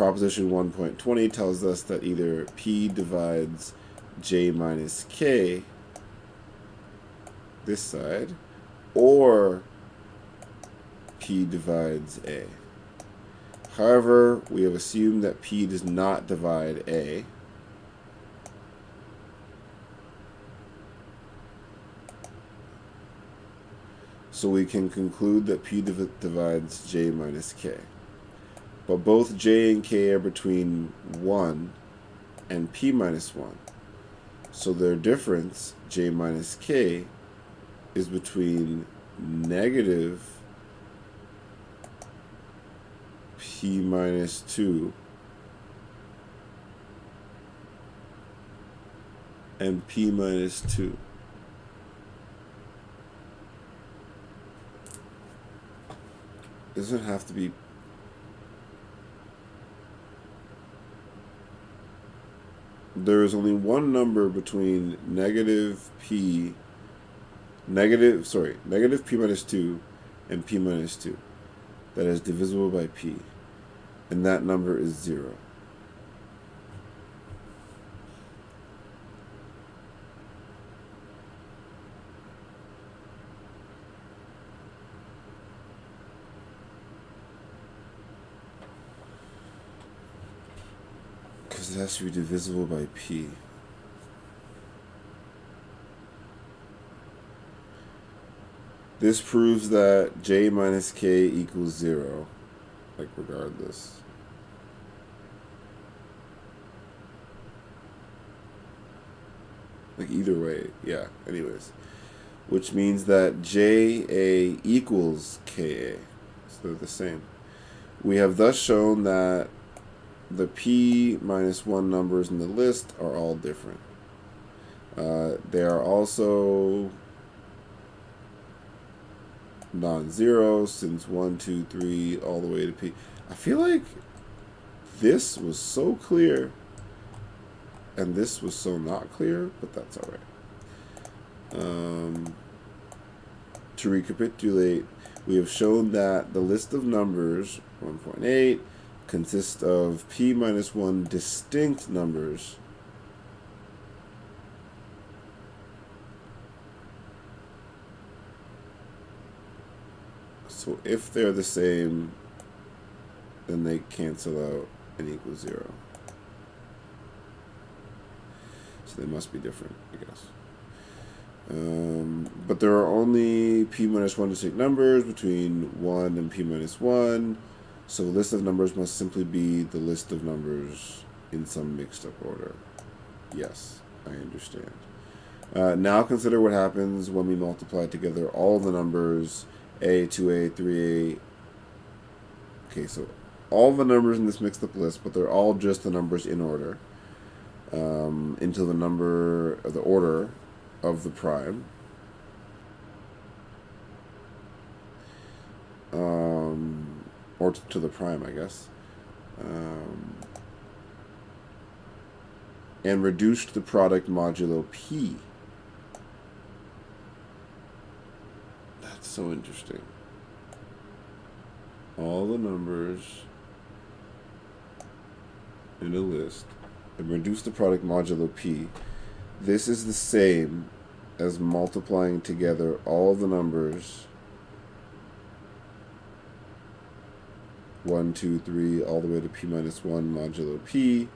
proposition 1.20 tells us that either P divides J minus K, this side, or P divides A. However, we have assumed that P does not divide A. So we can conclude that P divides J minus K. But both J and K are between 1 and P minus 1. So their difference, J minus K, is between negative P minus 2 and P minus 2. Doesn't have to be. There is only one number between negative P minus 2 and P minus 2 that is divisible by P, and that number is 0. Because it has to be divisible by P. This proves that J minus K equals 0, like regardless. Like either way, yeah, anyways. Which means that JA equals KA. So they're the same. We have thus shown that the P minus 1 numbers in the list are all different. They are also non-zero, since 1, 2, 3, all the way to P. I feel like this was so clear and this was so not clear, but that's all right. To recapitulate, we have shown that the list of numbers, 1.8, consists of P minus 1 distinct numbers so if they're the same, then they cancel out and equal 0. So they must be different, I guess. But there are only P minus 1 distinct numbers between 1 and P minus 1. So the list of numbers must simply be the list of numbers in some mixed up order. Yes, I understand. Now consider what happens when we multiply together all the numbers A, 2A, 3A. Okay, so all the numbers in this mixed up list, but they're all just the numbers in order, into the number, or the order of the prime. Or to the prime, I guess. And reduced the product modulo P. That's so interesting. All the numbers in a list and reduce the product modulo P. This is the same as multiplying together all the numbers 1, 2, 3, all the way to P minus 1 modulo P,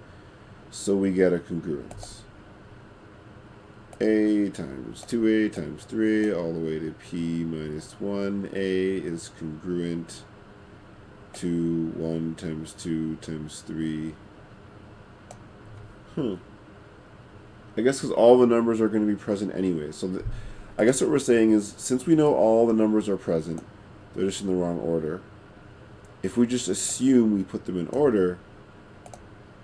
so we get a congruence. A times 2A times 3, all the way to P minus 1, A is congruent to 1 times 2 times 3. I guess because all the numbers are going to be present anyway. So I guess what we're saying is, since we know all the numbers are present, they're just in the wrong order. If we just assume we put them in order,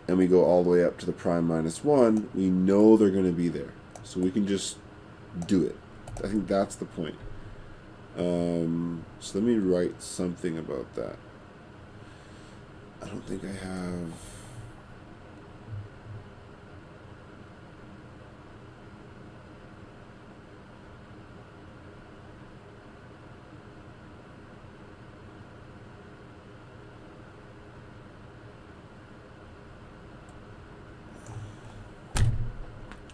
and we go all the way up to the prime minus 1, we know they're going to be there. So we can just do it. I think that's the point. So let me write something about that. I don't think I have...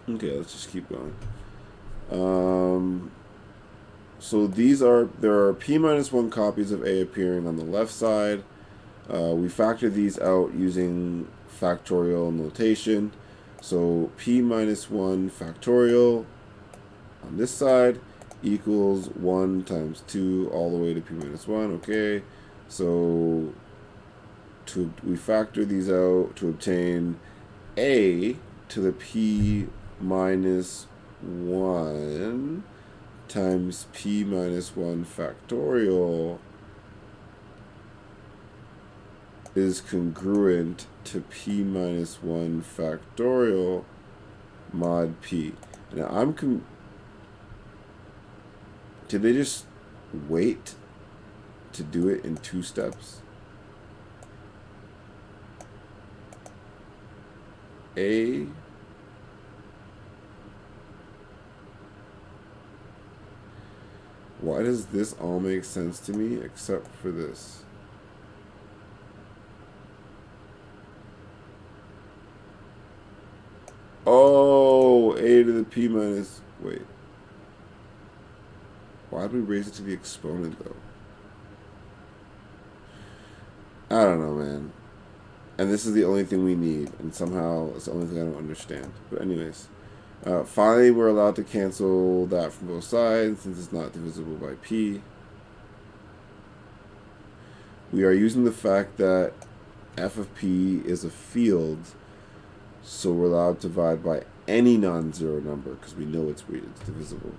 Okay, let's just keep going. So there are p minus 1 copies of A appearing on the left side. We factor these out using factorial notation. So p minus 1 factorial on this side equals 1 times 2 all the way to p minus 1. Okay, so we factor these out to obtain a to the p minus 1 times p minus 1 factorial is congruent to p minus 1 factorial mod p. Now did they just wait to do it in 2 steps? Why does this all make sense to me except for this? Oh, a to the p minus... Wait. Why did we raise it to the exponent, though? I don't know, man. And this is the only thing we need, and somehow it's the only thing I don't understand. But anyways, finally we're allowed to cancel that from both sides since it's not divisible by p. We are using the fact that f of p is a field, so we're allowed to divide by any non-zero number because we know it's divisible.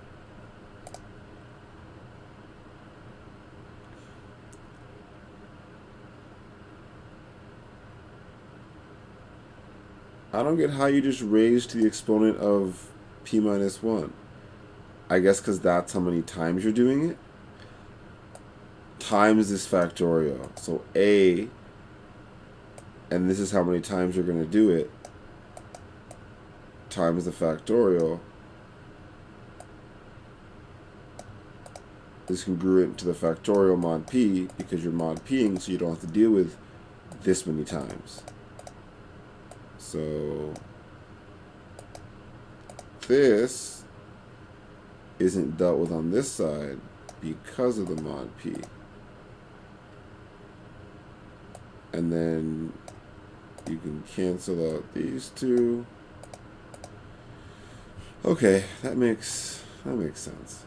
I don't get how you just raised to the exponent of p minus 1. I guess because that's how many times you're doing it. Times this factorial. So a, and this is how many times you're going to do it, times the factorial is congruent to the factorial mod p because you're mod ping, so you don't have to deal with this many times. So this isn't dealt with on this side because of the mod p. And then you can cancel out these two. Okay, that makes sense.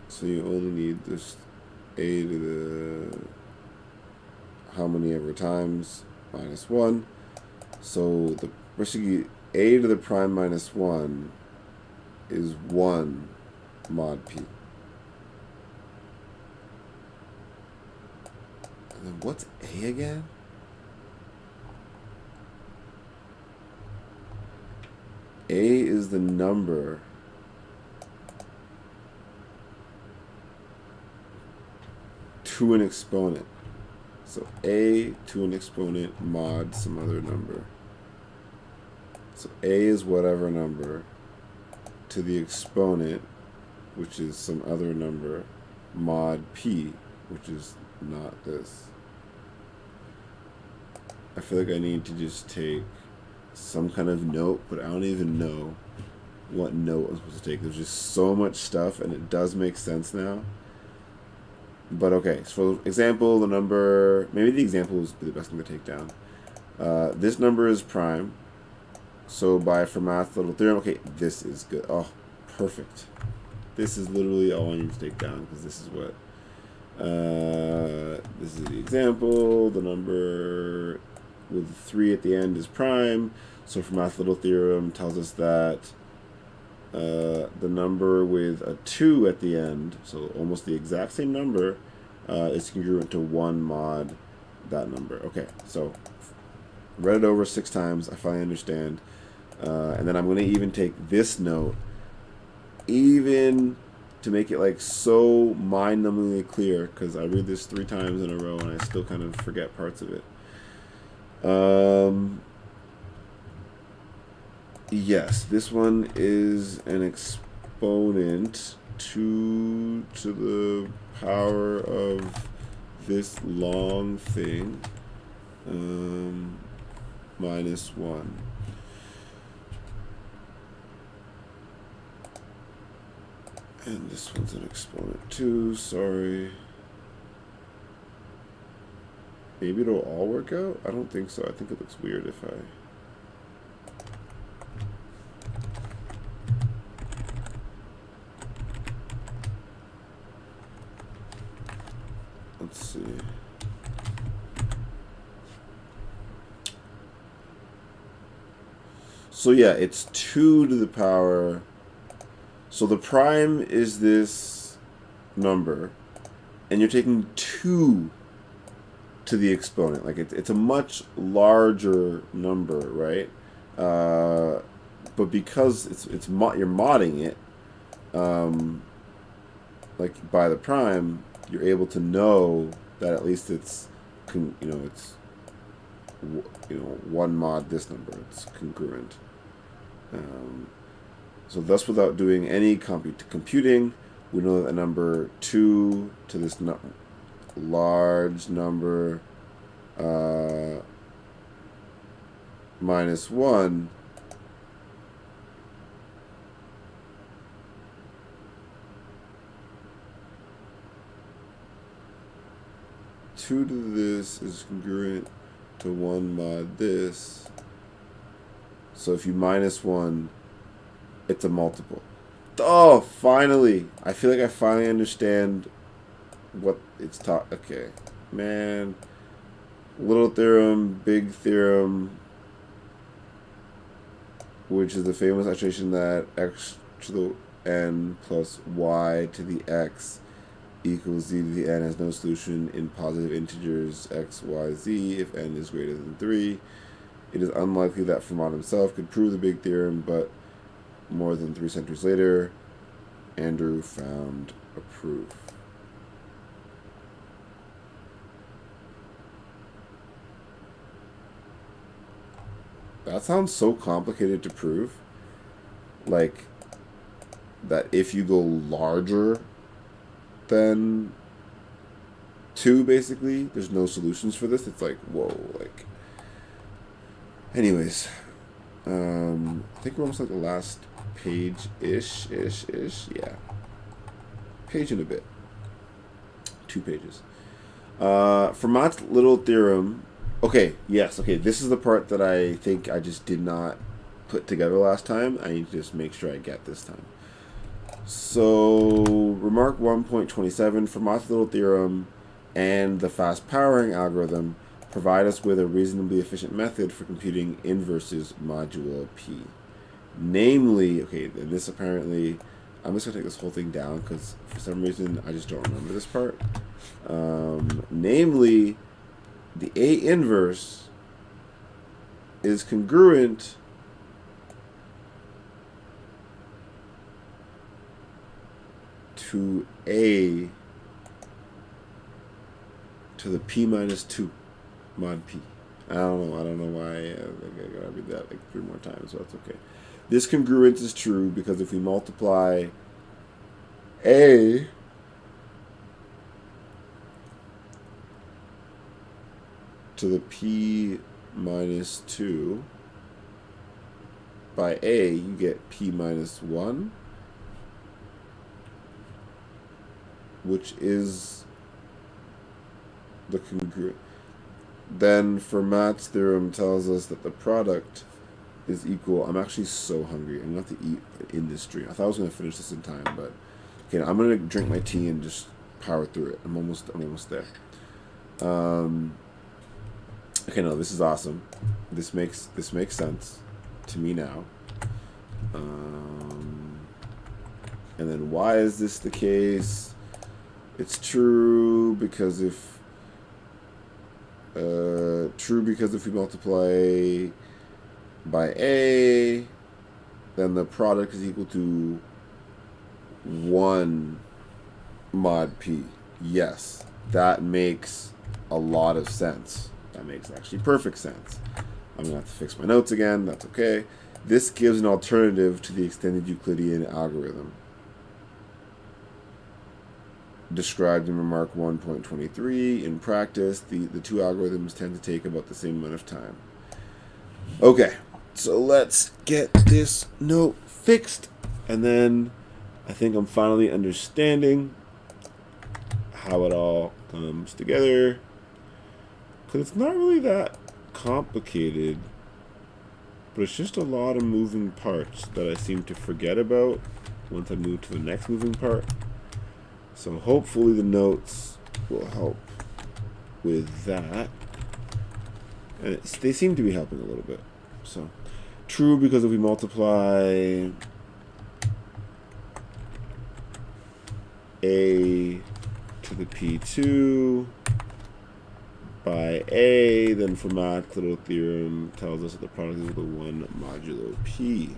So you only need this a to the how many ever times minus 1. So basically a to the prime minus 1 is 1 mod p. And then what's a again? A is the number to an exponent. So a to an exponent mod some other number. So a is whatever number to the exponent, which is some other number, mod p, which is not this. I feel like I need to just take some kind of note, but I don't even know what note I'm supposed to take. There's just so much stuff, and it does make sense now. But okay, so for example, the number, maybe the example is the best thing to take down. This number is prime. So by Fermat's little theorem, okay, this is good. Oh, perfect. This is literally all I need to take down because this is what, this is the example. The number with 3 at the end is prime. So Fermat's little theorem tells us that the number with a 2 at the end, so almost the exact same number, is congruent to 1 mod that number. Okay, so read it over 6 times. I finally understand. And then I'm going to even take this note, even to make it like so mind-numbingly clear, because I read this 3 times in a row and I still kind of forget parts of it. Yes, this one is an exponent 2 to the power of this long thing. minus 1. And this one's an exponent too, sorry. Maybe it'll all work out? I don't think so. I think it looks weird if I... Let's see. So yeah, it's 2 to the power. So the prime is this number, and you're taking 2 to the exponent. Like it's a much larger number, right? But because you're modding it, like by the prime, you're able to know that at least it's one mod this number. It's congruent. So thus, without doing any computing, we know that the number 2 to this large number minus 1 2 to this is congruent to 1 mod this. So if you minus 1, it's a multiple. Oh, finally! I feel like I finally understand what it's taught. Okay, man. Little theorem, big theorem, which is the famous iteration that x to the n plus y to the x equals z to the n has no solution in positive integers x, y, z if n is greater than 3. It is unlikely that Fermat himself could prove the big theorem, but more than 3 centuries later, Andrew found a proof. That sounds so complicated to prove. Like, that if you go larger than 2, basically, there's no solutions for this. It's like, whoa, like... Anyways, I think we're almost like the last page-ish, yeah. Page and a bit. 2 pages. Fermat's little theorem. Okay, yes, okay, this is the part that I think I just did not put together last time. I need to just make sure I get this time. So, remark 1.27, Fermat's little theorem and the fast powering algorithm provide us with a reasonably efficient method for computing inverses modulo p. Namely, okay, and this apparently, I'm just going to take this whole thing down because for some reason I just don't remember this part. Namely, the A inverse is congruent to A to the p minus 2 mod p. I don't know why I gotta read that like 3 more times, so that's okay. This congruence is true because if we multiply A to the p minus 2 by A, you get p minus 1, which is the congruent. Then Fermat's theorem tells us that the product is equal. I'm actually so hungry. I'm going to have to eat in this stream. I thought I was going to finish this in time, but okay, I'm going to drink my tea and just power through it. I'm almost there. Okay, no, this is awesome. This makes sense to me now. And then why is this the case? It's true because if we multiply by A, then the product is equal to 1 mod P. Yes, that makes a lot of sense. That makes actually perfect sense. I'm going to have to fix my notes again. That's okay. This gives an alternative to the extended Euclidean algorithm described in remark 1.23. In practice, the two algorithms tend to take about the same amount of time. Okay, so let's get this note fixed, and then I think I'm finally understanding how it all comes together, because it's not really that complicated, but it's just a lot of moving parts that I seem to forget about once I move to the next moving part. So hopefully the notes will help with that. And they seem to be helping a little bit. So true, because if we multiply a to the p2 by a, then Fermat's little theorem tells us that the product is equal to 1 modulo p.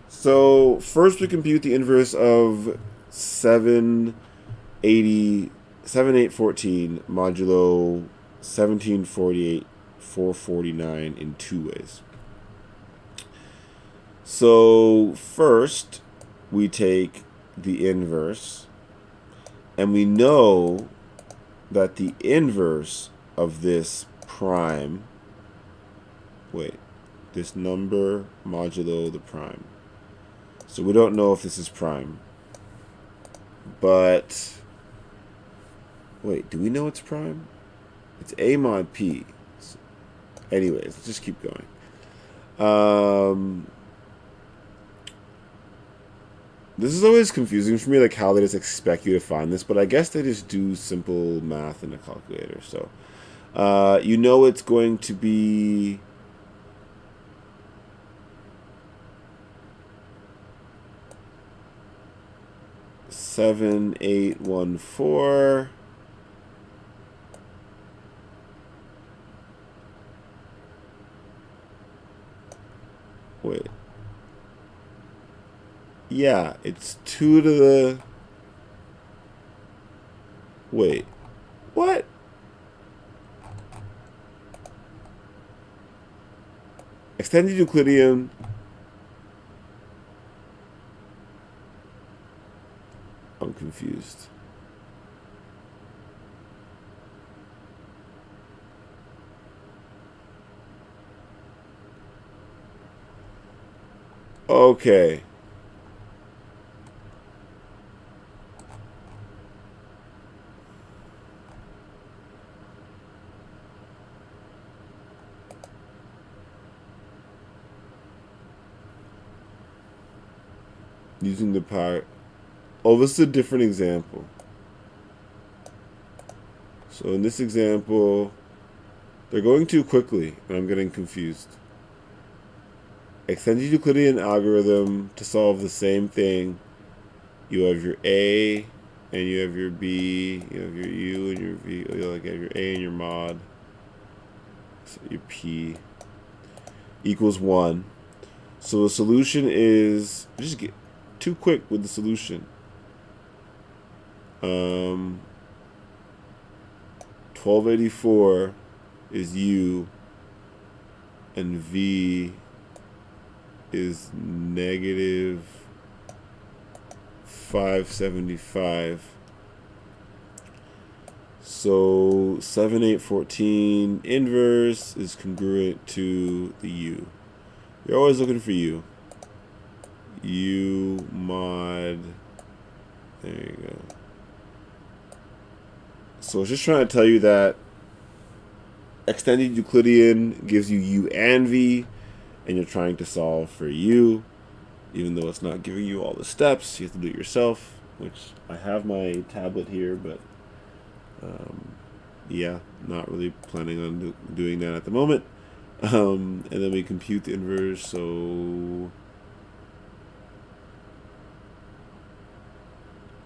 So first we compute the inverse of 7814 modulo 1748 449 in two ways. So first we take the inverse, and we know that the inverse of this prime, this number modulo the prime. So we don't know if this is prime. But, do we know it's prime? It's a mod p. So anyways, let's just keep going. This is always confusing for me, like how they just expect you to find this, but I guess they just do simple math in a calculator. So, you know it's going to be 7814 yeah, it's 2 to the what? Extended Euclidean. I'm confused. Okay. Using the power. Oh, this is a different example. So in this example, they're going too quickly, and I'm getting confused. Extended Euclidean algorithm to solve the same thing. You have your A, and you have your B, you have your U and your V. You have your A and your mod. So your P equals 1. So the solution is, just get too quick with the solution. 1284 is U, and V is negative 575. So 7814 inverse is congruent to the U. You're always looking for U. U mod. There you go. So it's just trying to tell you that extended Euclidean gives you U and V, and you're trying to solve for U, even though it's not giving you all the steps. You have to do it yourself, which I have my tablet here, but yeah, not really planning on doing that at the moment. And then we compute the inverse, so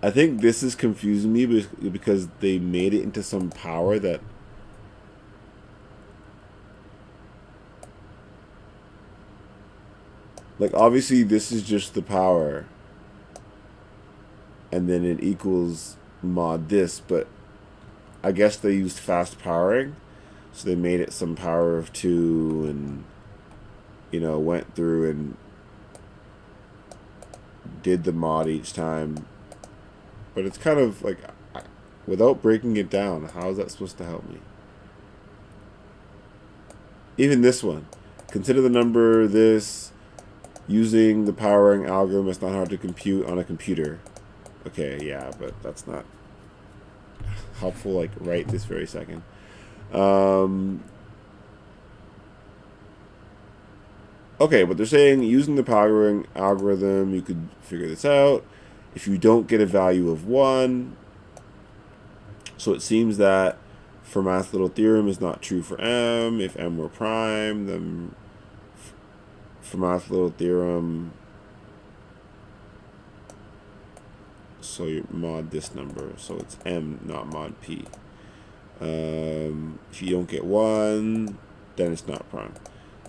I think this is confusing me because they made it into some power that obviously this is just the power, and then it equals mod this, but I guess they used fast powering, so they made it some power of 2, and went through and did the mod each time. But it's kind of like, without breaking it down, how is that supposed to help me? Even this one. Consider the number this using the powering algorithm is not hard to compute on a computer. Okay, yeah, but that's not helpful, like, right this very second. Okay, but they're saying using the powering algorithm, you could figure this out. If you don't get a value of 1, so it seems that Fermat's little theorem is not true for M. If M were prime, then Fermat's little theorem, so you mod this number, so it's M, not mod P. If you don't get 1, then it's not prime.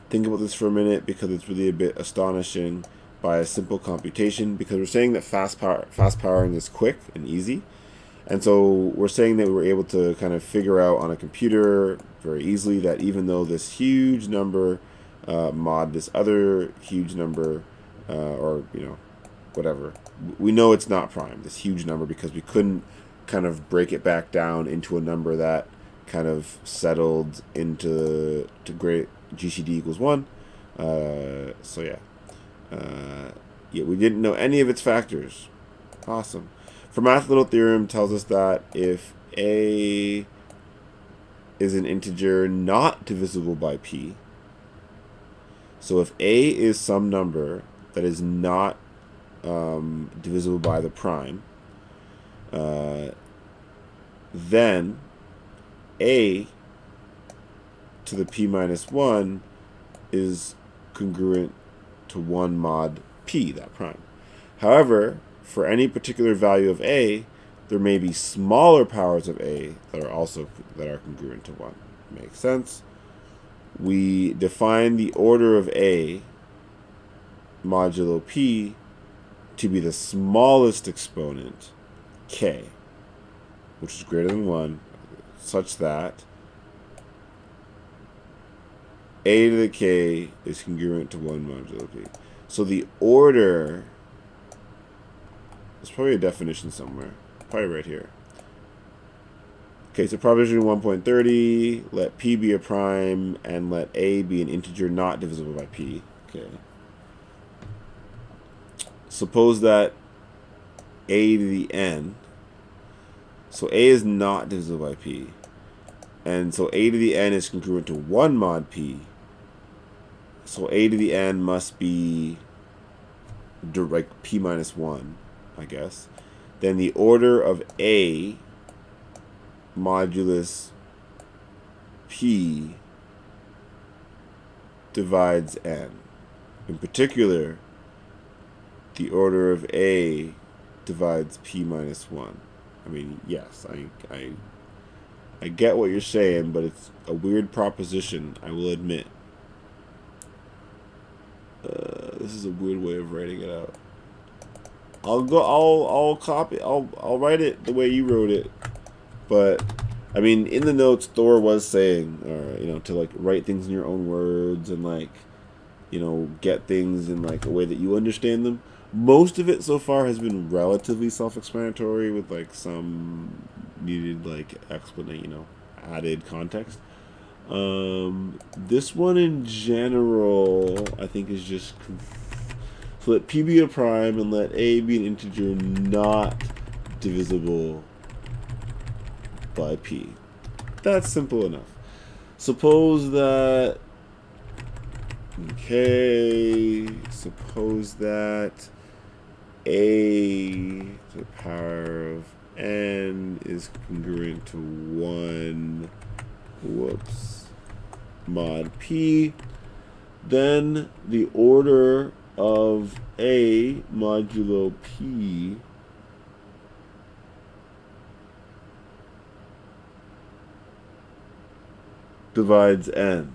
Think about this for a minute, because it's really a bit astonishing by a simple computation, because we're saying that fast powering is quick and easy. And so we're saying that we were able to kind of figure out on a computer very easily that even though this huge number mod this other huge number, or, you know, whatever, we know it's not prime, this huge number, because we couldn't kind of break it back down into a number that kind of settled into great GCD equals 1. So yeah. Yeah, we didn't know any of its factors. Awesome. Fermat's little theorem tells us that if A is an integer not divisible by P, so if A is some number that is not divisible by the prime, then A to the P minus 1 is congruent to 1 mod P, that prime. However, for any particular value of A, there may be smaller powers of A that are congruent to 1. Makes sense? We define the order of A modulo P to be the smallest exponent, K, which is greater than 1, such that A to the K is congruent to 1 modulo P. So the order, there's probably a definition somewhere, probably right here. Okay, so proposition 1.30, let P be a prime and let A be an integer not divisible by P. Okay. Suppose that A to the N, so A is not divisible by P, and so A to the N is congruent to 1 mod P. So A to the N must be like P minus 1, I guess. Then the order of A modulus P divides N. In particular, the order of A divides P minus 1. I mean, yes, I get what you're saying, but it's a weird proposition, I will admit. This is a weird way of writing it out. I'll copy, I'll write it the way you wrote it. But I mean, in the notes, Thor was saying, you know, to like write things in your own words and like, you know, get things in like a way that you understand them. Most of it so far has been relatively self-explanatory with like some needed like explanation, you know, added context. This one in general, I think, is just so let P be a prime and let A be an integer not divisible by P. That's simple enough. Suppose that, okay, suppose that A to the power of N is congruent to 1, mod P. Then the order of A modulo P divides N.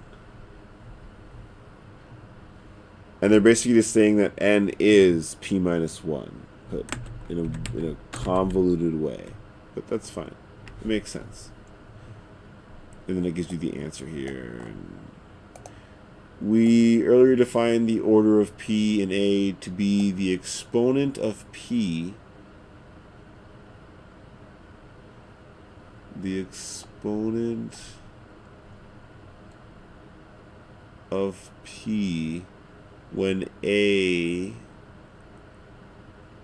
And they're basically just saying that N is P minus 1, but in a convoluted way. But that's fine. It makes sense. And then it gives you the answer here. And we earlier defined the order of P and A to be the exponent of P. The exponent of P when A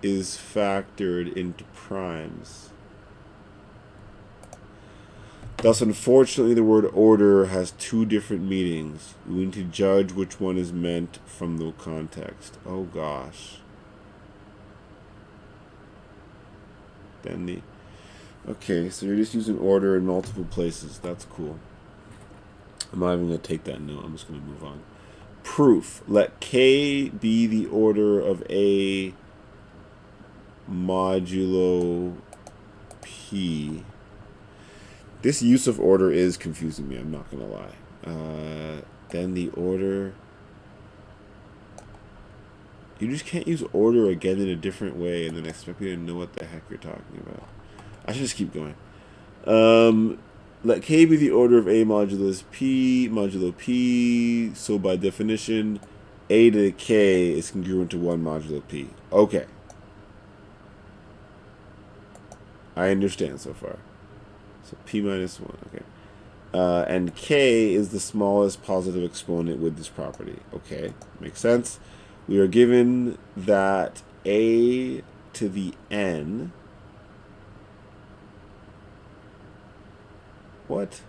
is factored into primes. Thus, unfortunately, the word order has two different meanings. We need to judge which one is meant from the context. Oh gosh. Then the... Okay, so you're just using order in multiple places. That's cool. I'm not even going to take that note. I'm just going to move on. Proof. Let K be the order of A modulo P. This use of order is confusing me. I'm not going to lie. Then the order... You just can't use order again in a different way and then expect me to know what the heck you're talking about. I should just keep going. Let K be the order of A modulus P modulo P. So by definition, A to the K is congruent to 1 modulo P. Okay. I understand so far. So P minus 1. Okay. And K is the smallest positive exponent with this property. Okay. Makes sense. We are given that A to the N... What?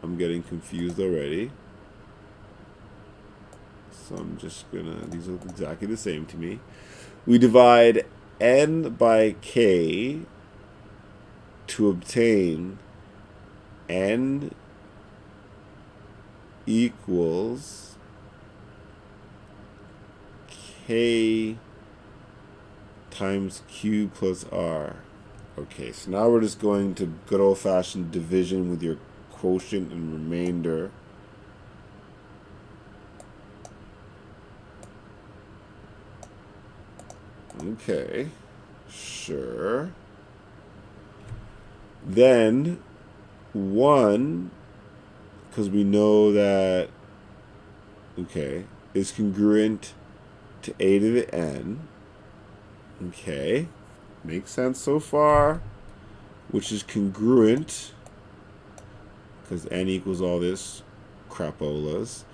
I'm getting confused already. So I'm just gonna... These look exactly the same to me. We divide N by K to obtain N equals K times Q plus R. Okay, so now we're just going to good old-fashioned division with your quotient and remainder. Okay, sure. Then 1, because we know that, okay, is congruent to A to the N. Okay, makes sense so far, which is congruent, because N equals all this crapolas.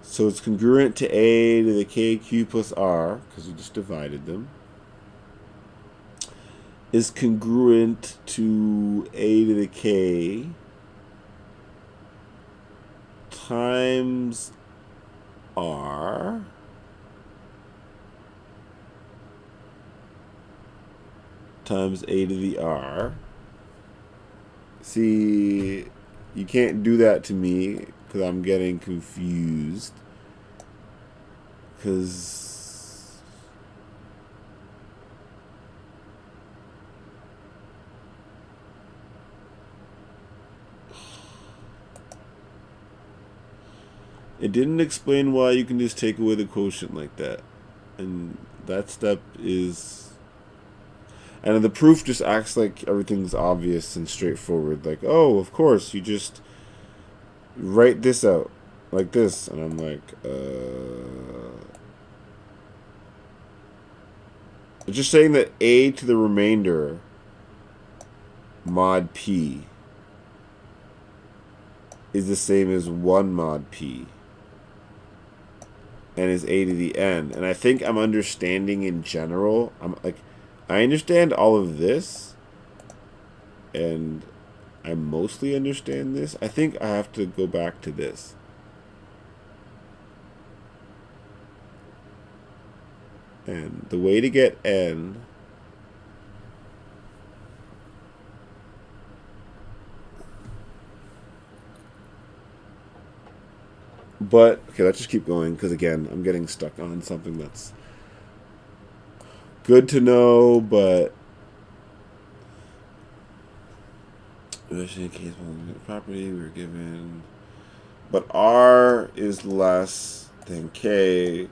So it's congruent to A to the KQ plus R, because we just divided them, is congruent to A to the K times R times A to the R. See, you can't do that to me because I'm getting confused. Because it didn't explain why you can just take away the quotient like that. And that step is... And the proof just acts like everything's obvious and straightforward. Like, oh, of course, you just write this out like this. And I'm like, It's just saying that A to the remainder mod P is the same as 1 mod P. And is A to the N. And I think I'm understanding in general. I understand all of this, and I mostly understand this. I think I have to go back to this. And the way to get N but, okay, let's just keep going, because again, I'm getting stuck on something that's good to know, but in case property we were given, but R is less than K,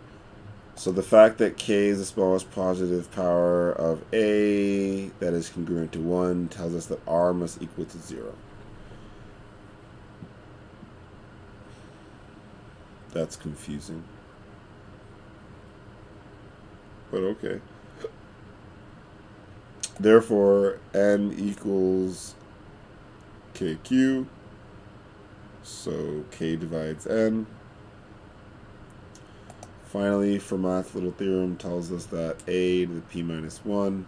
so the fact that K is the smallest positive power of A that is congruent to 1 tells us that R must equal to 0. That's confusing, but okay. Therefore, N equals KQ. So K divides N. Finally, Fermat's little theorem tells us that A to the P minus 1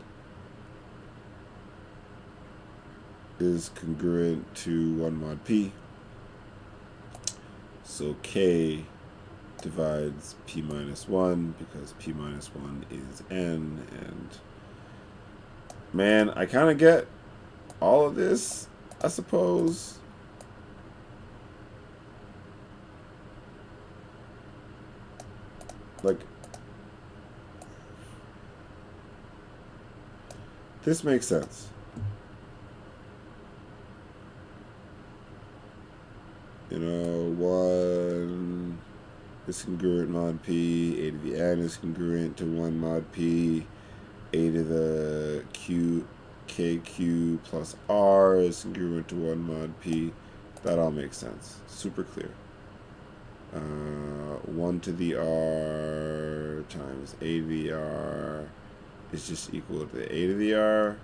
is congruent to 1 mod P. So K divides P minus 1 because P minus 1 is N. And man, I kind of get all of this, I suppose. Like, this makes sense. You know, 1 is congruent mod P, A to the N is congruent to 1 mod P, A to the Q, KQ plus R is congruent to 1 mod P. That all makes sense. Super clear. 1 to the R times A to the R is just equal to A to the R.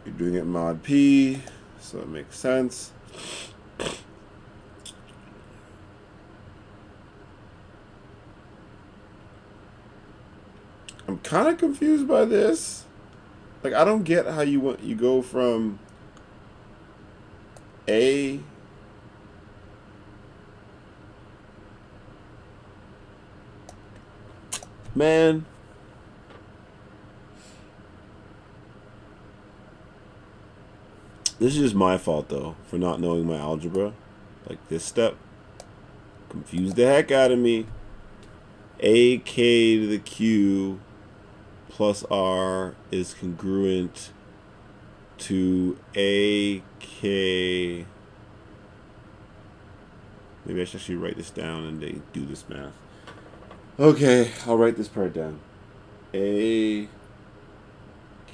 You're doing it mod P, so it makes sense. I'm kind of confused by this. Like, I don't get how you go from A man. This is just my fault though for not knowing my algebra. Like, this step confused the heck out of me. AK to the Q plus R is congruent to AK. Maybe I should actually write this down and they do this math. Okay, I'll write this part down. A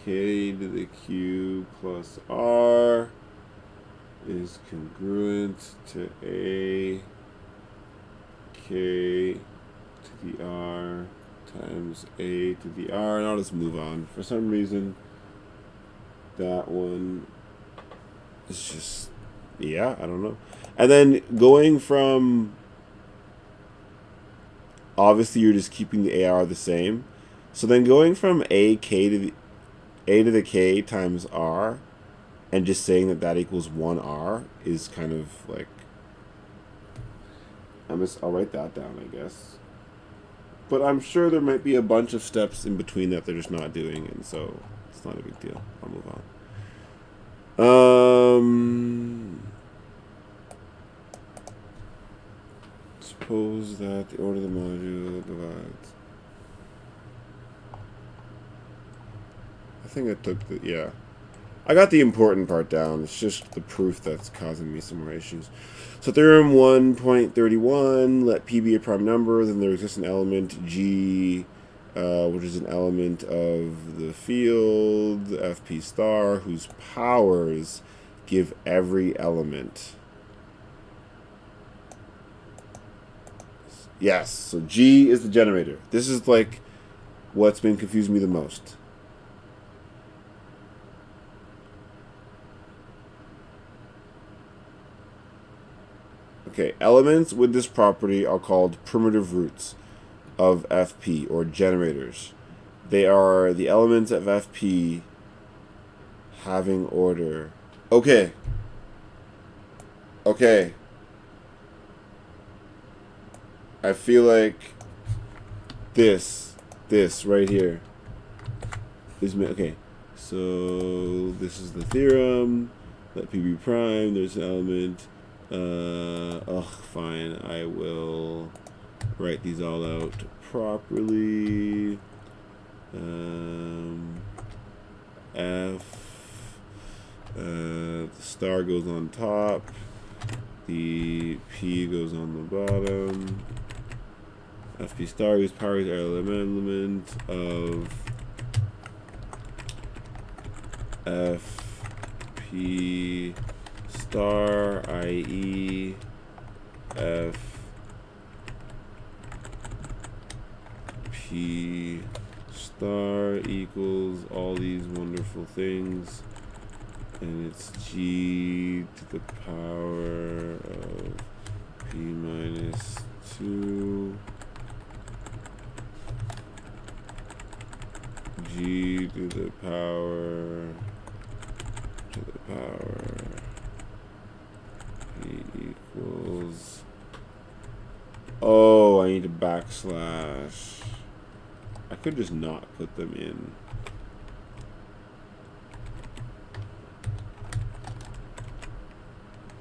K to the Q plus R is congruent to A K to the R times A to the R, and I'll just move on. For some reason, that one is just, yeah, I don't know. And then going from, obviously you're just keeping the AR the same. So then going from A to the K times R and just saying that that equals 1R is kind of like, I'll write that down, I guess. But I'm sure there might be a bunch of steps in between that they're just not doing, and so it's not a big deal. I'll move on. Suppose that the order of the module divides. I think I took the, yeah. I got the important part down. It's just the proof that's causing me some more issues. So theorem 1.31, let P be a prime number, then there exists an element G, which is an element of the field, FP star, whose powers give every element. Yes, so G is the generator. This is like what's been confusing me the most. Okay, elements with this property are called primitive roots of FP, or generators. They are the elements of FP having order. Okay. Okay. I feel like this right here is, okay. So this is the theorem. Let P be prime. There's an element. Fine. I will write these all out properly. F. The star goes on top. The P goes on the bottom. FP star, whose power is element of FP star, i.e. F P star equals all these wonderful things, and it's G to the power of P minus 2 G to the power P equals, oh, I need a backslash. I could just not put them in.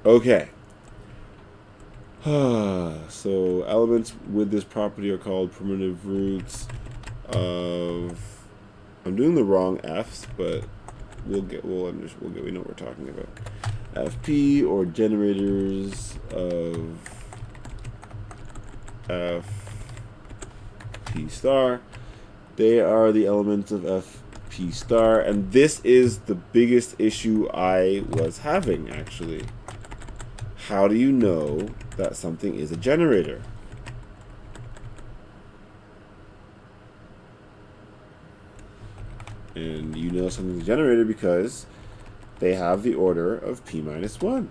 Okay. So elements with this property are called primitive roots of, I'm doing the wrong F's, but we know what we're talking about. FP, or generators of FP star. They are the elements of FP star, and this is the biggest issue I was having, actually. How do you know that something is a generator? And you know something's a generator because they have the order of P minus 1.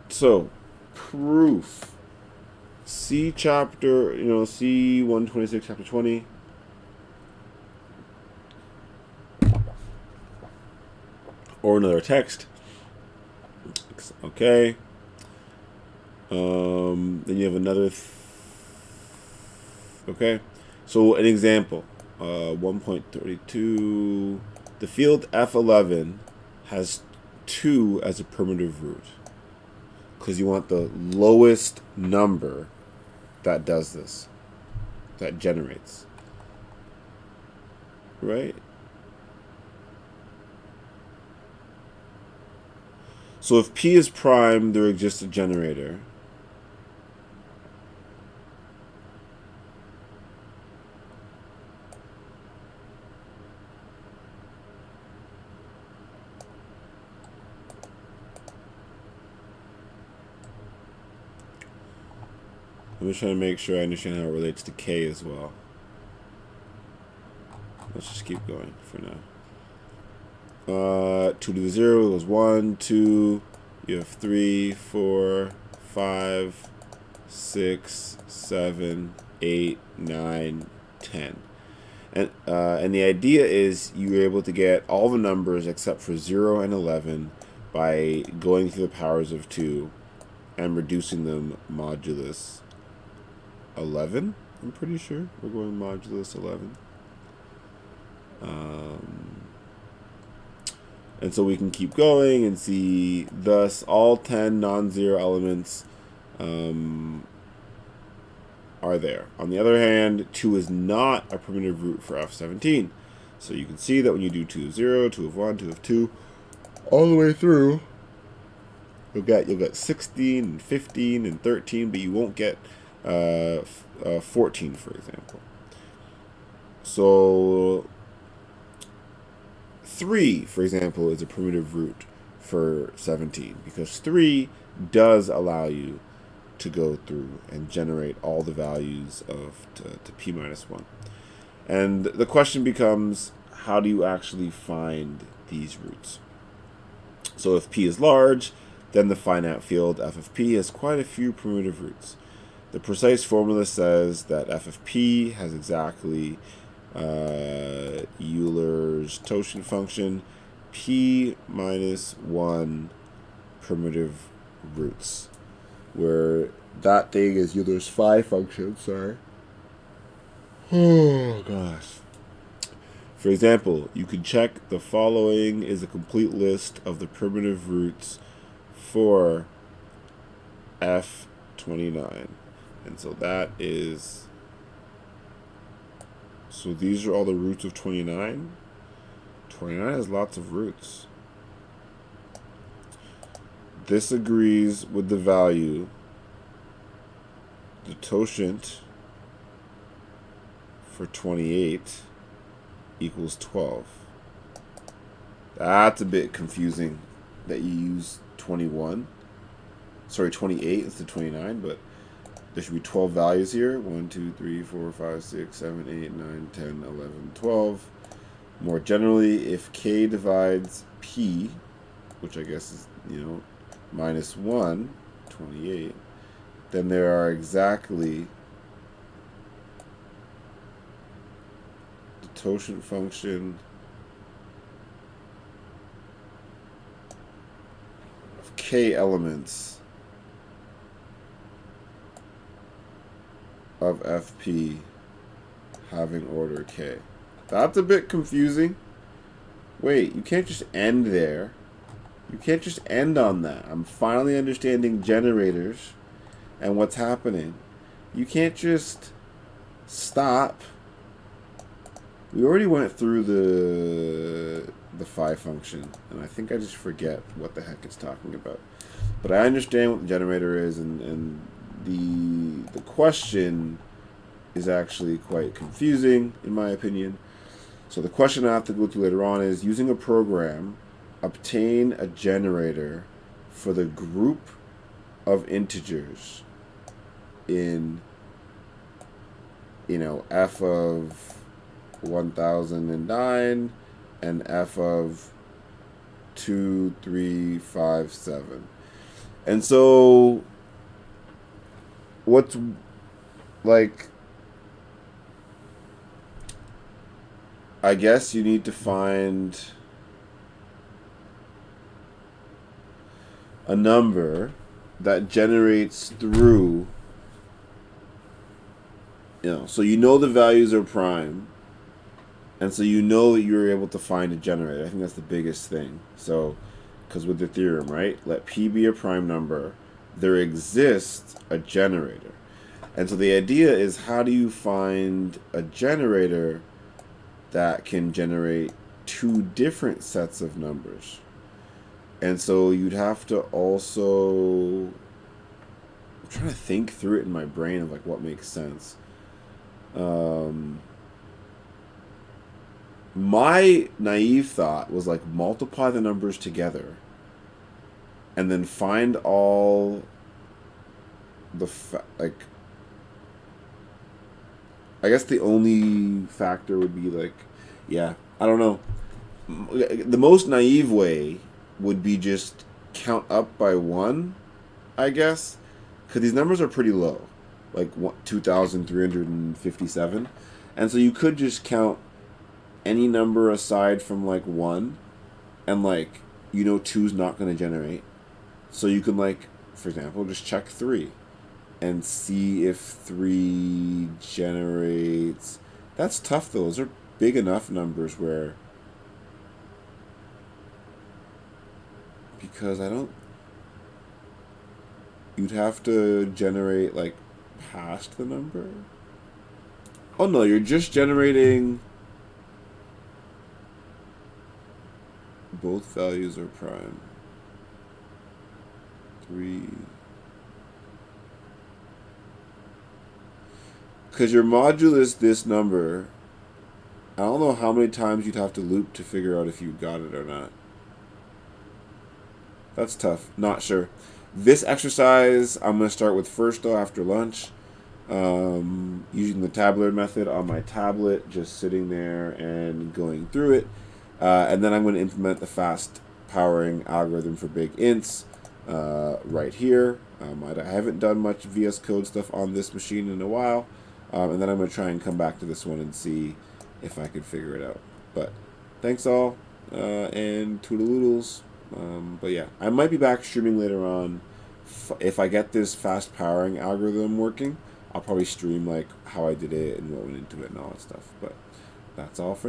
So, proof. See chapter, see 126, chapter 20. Or another text. Okay. Then you have another. Okay. So an example. 1.32. The field F11 has 2 as a primitive root. Because you want the lowest number that does this. That generates. Right? So if P is prime, there exists a generator. I'm just trying to make sure I understand how it relates to K as well. Let's just keep going for now. 2 to the 0 equals 1, 2. You have 3, 4, 5, 6, 7, 8, 9, 10. And the idea is you're able to get all the numbers except for 0 and 11 by going through the powers of 2 and reducing them modulus 11. I'm pretty sure we're going modulus 11. And so we can keep going and see, thus all 10 non-zero elements are there. On the other hand, 2 is not a primitive root for F17. So you can see that when you do 2 of 0, 2 of 1, 2 of 2, all the way through, you'll get 16 and 15 and 13, but you won't get 14, for example. So 3, for example, is a primitive root for 17 because 3 does allow you to go through and generate all the values of to P minus 1. And the question becomes, how do you actually find these roots? So if P is large, then the finite field f of P has quite a few primitive roots. The precise formula says that f of P has exactly Euler's Toshin function, P minus 1 primitive roots, where that thing is Euler's phi function, sorry. Oh, gosh. For example, you could check the following is a complete list of the primitive roots for F29. And so that is... So these are all the roots of 29. 29 has lots of roots. This agrees with the value. The totient for 28 equals 12. That's a bit confusing that you use 21. Sorry, 28 instead of 29, but there should be 12 values here. 1, 2, 3, 4, 5, 6, 7, 8, 9, 10, 11, 12. More generally, if k divides p, which I guess is, minus 1, 28, then there are exactly the totient function of k elements of fp having order k. That's a bit confusing. Wait, you can't just end there. You can't just end on that. I'm finally understanding generators and what's happening. You can't just stop. We already went through the phi function, and I think I just forget what the heck it's talking about. But I understand what the generator is, and the question is actually quite confusing, in my opinion. So the question I have to go through later on is, using a program, obtain a generator for the group of integers in, f of 1009 and f of 2, 3, 5, 7. And so what's like, I guess you need to find a number that generates through, so the values are prime, and so that you're able to find a generator. I think that's the biggest thing. So, because with the theorem, right, let p be a prime number, there exists a generator. And so the idea is, how do you find a generator that can generate two different sets of numbers? And so you'd have to also, I'm trying to think through it in my brain of like what makes sense. My naive thought was like, multiply the numbers together and then find all the I guess the only factor would be like, I don't know. The most naive way would be just count up by 1, I guess, because these numbers are pretty low, like 2,357, and so you could just count any number aside from like 1, and 2's not going to generate, so you can for example, just check 3 and see if 3 generates. That's tough though. Those are big enough numbers where, because you'd have to generate past the number. Oh no, you're just generating both values are prime. 3. Because your modulus this number, I don't know how many times you'd have to loop to figure out if you got it or not. That's tough. Not sure. This exercise I'm going to start with first though after lunch. Using the tabular method on my tablet, just sitting there and going through it. And then I'm going to implement the fast powering algorithm for big ints right here. I haven't done much VS Code stuff on this machine in a while. And then I'm going to try and come back to this one and see if I can figure it out. But thanks all, and toodaloodles. But yeah, I might be back streaming later on. If I get this fast powering algorithm working, I'll probably stream how I did it and what went into it and all that stuff. But that's all for now.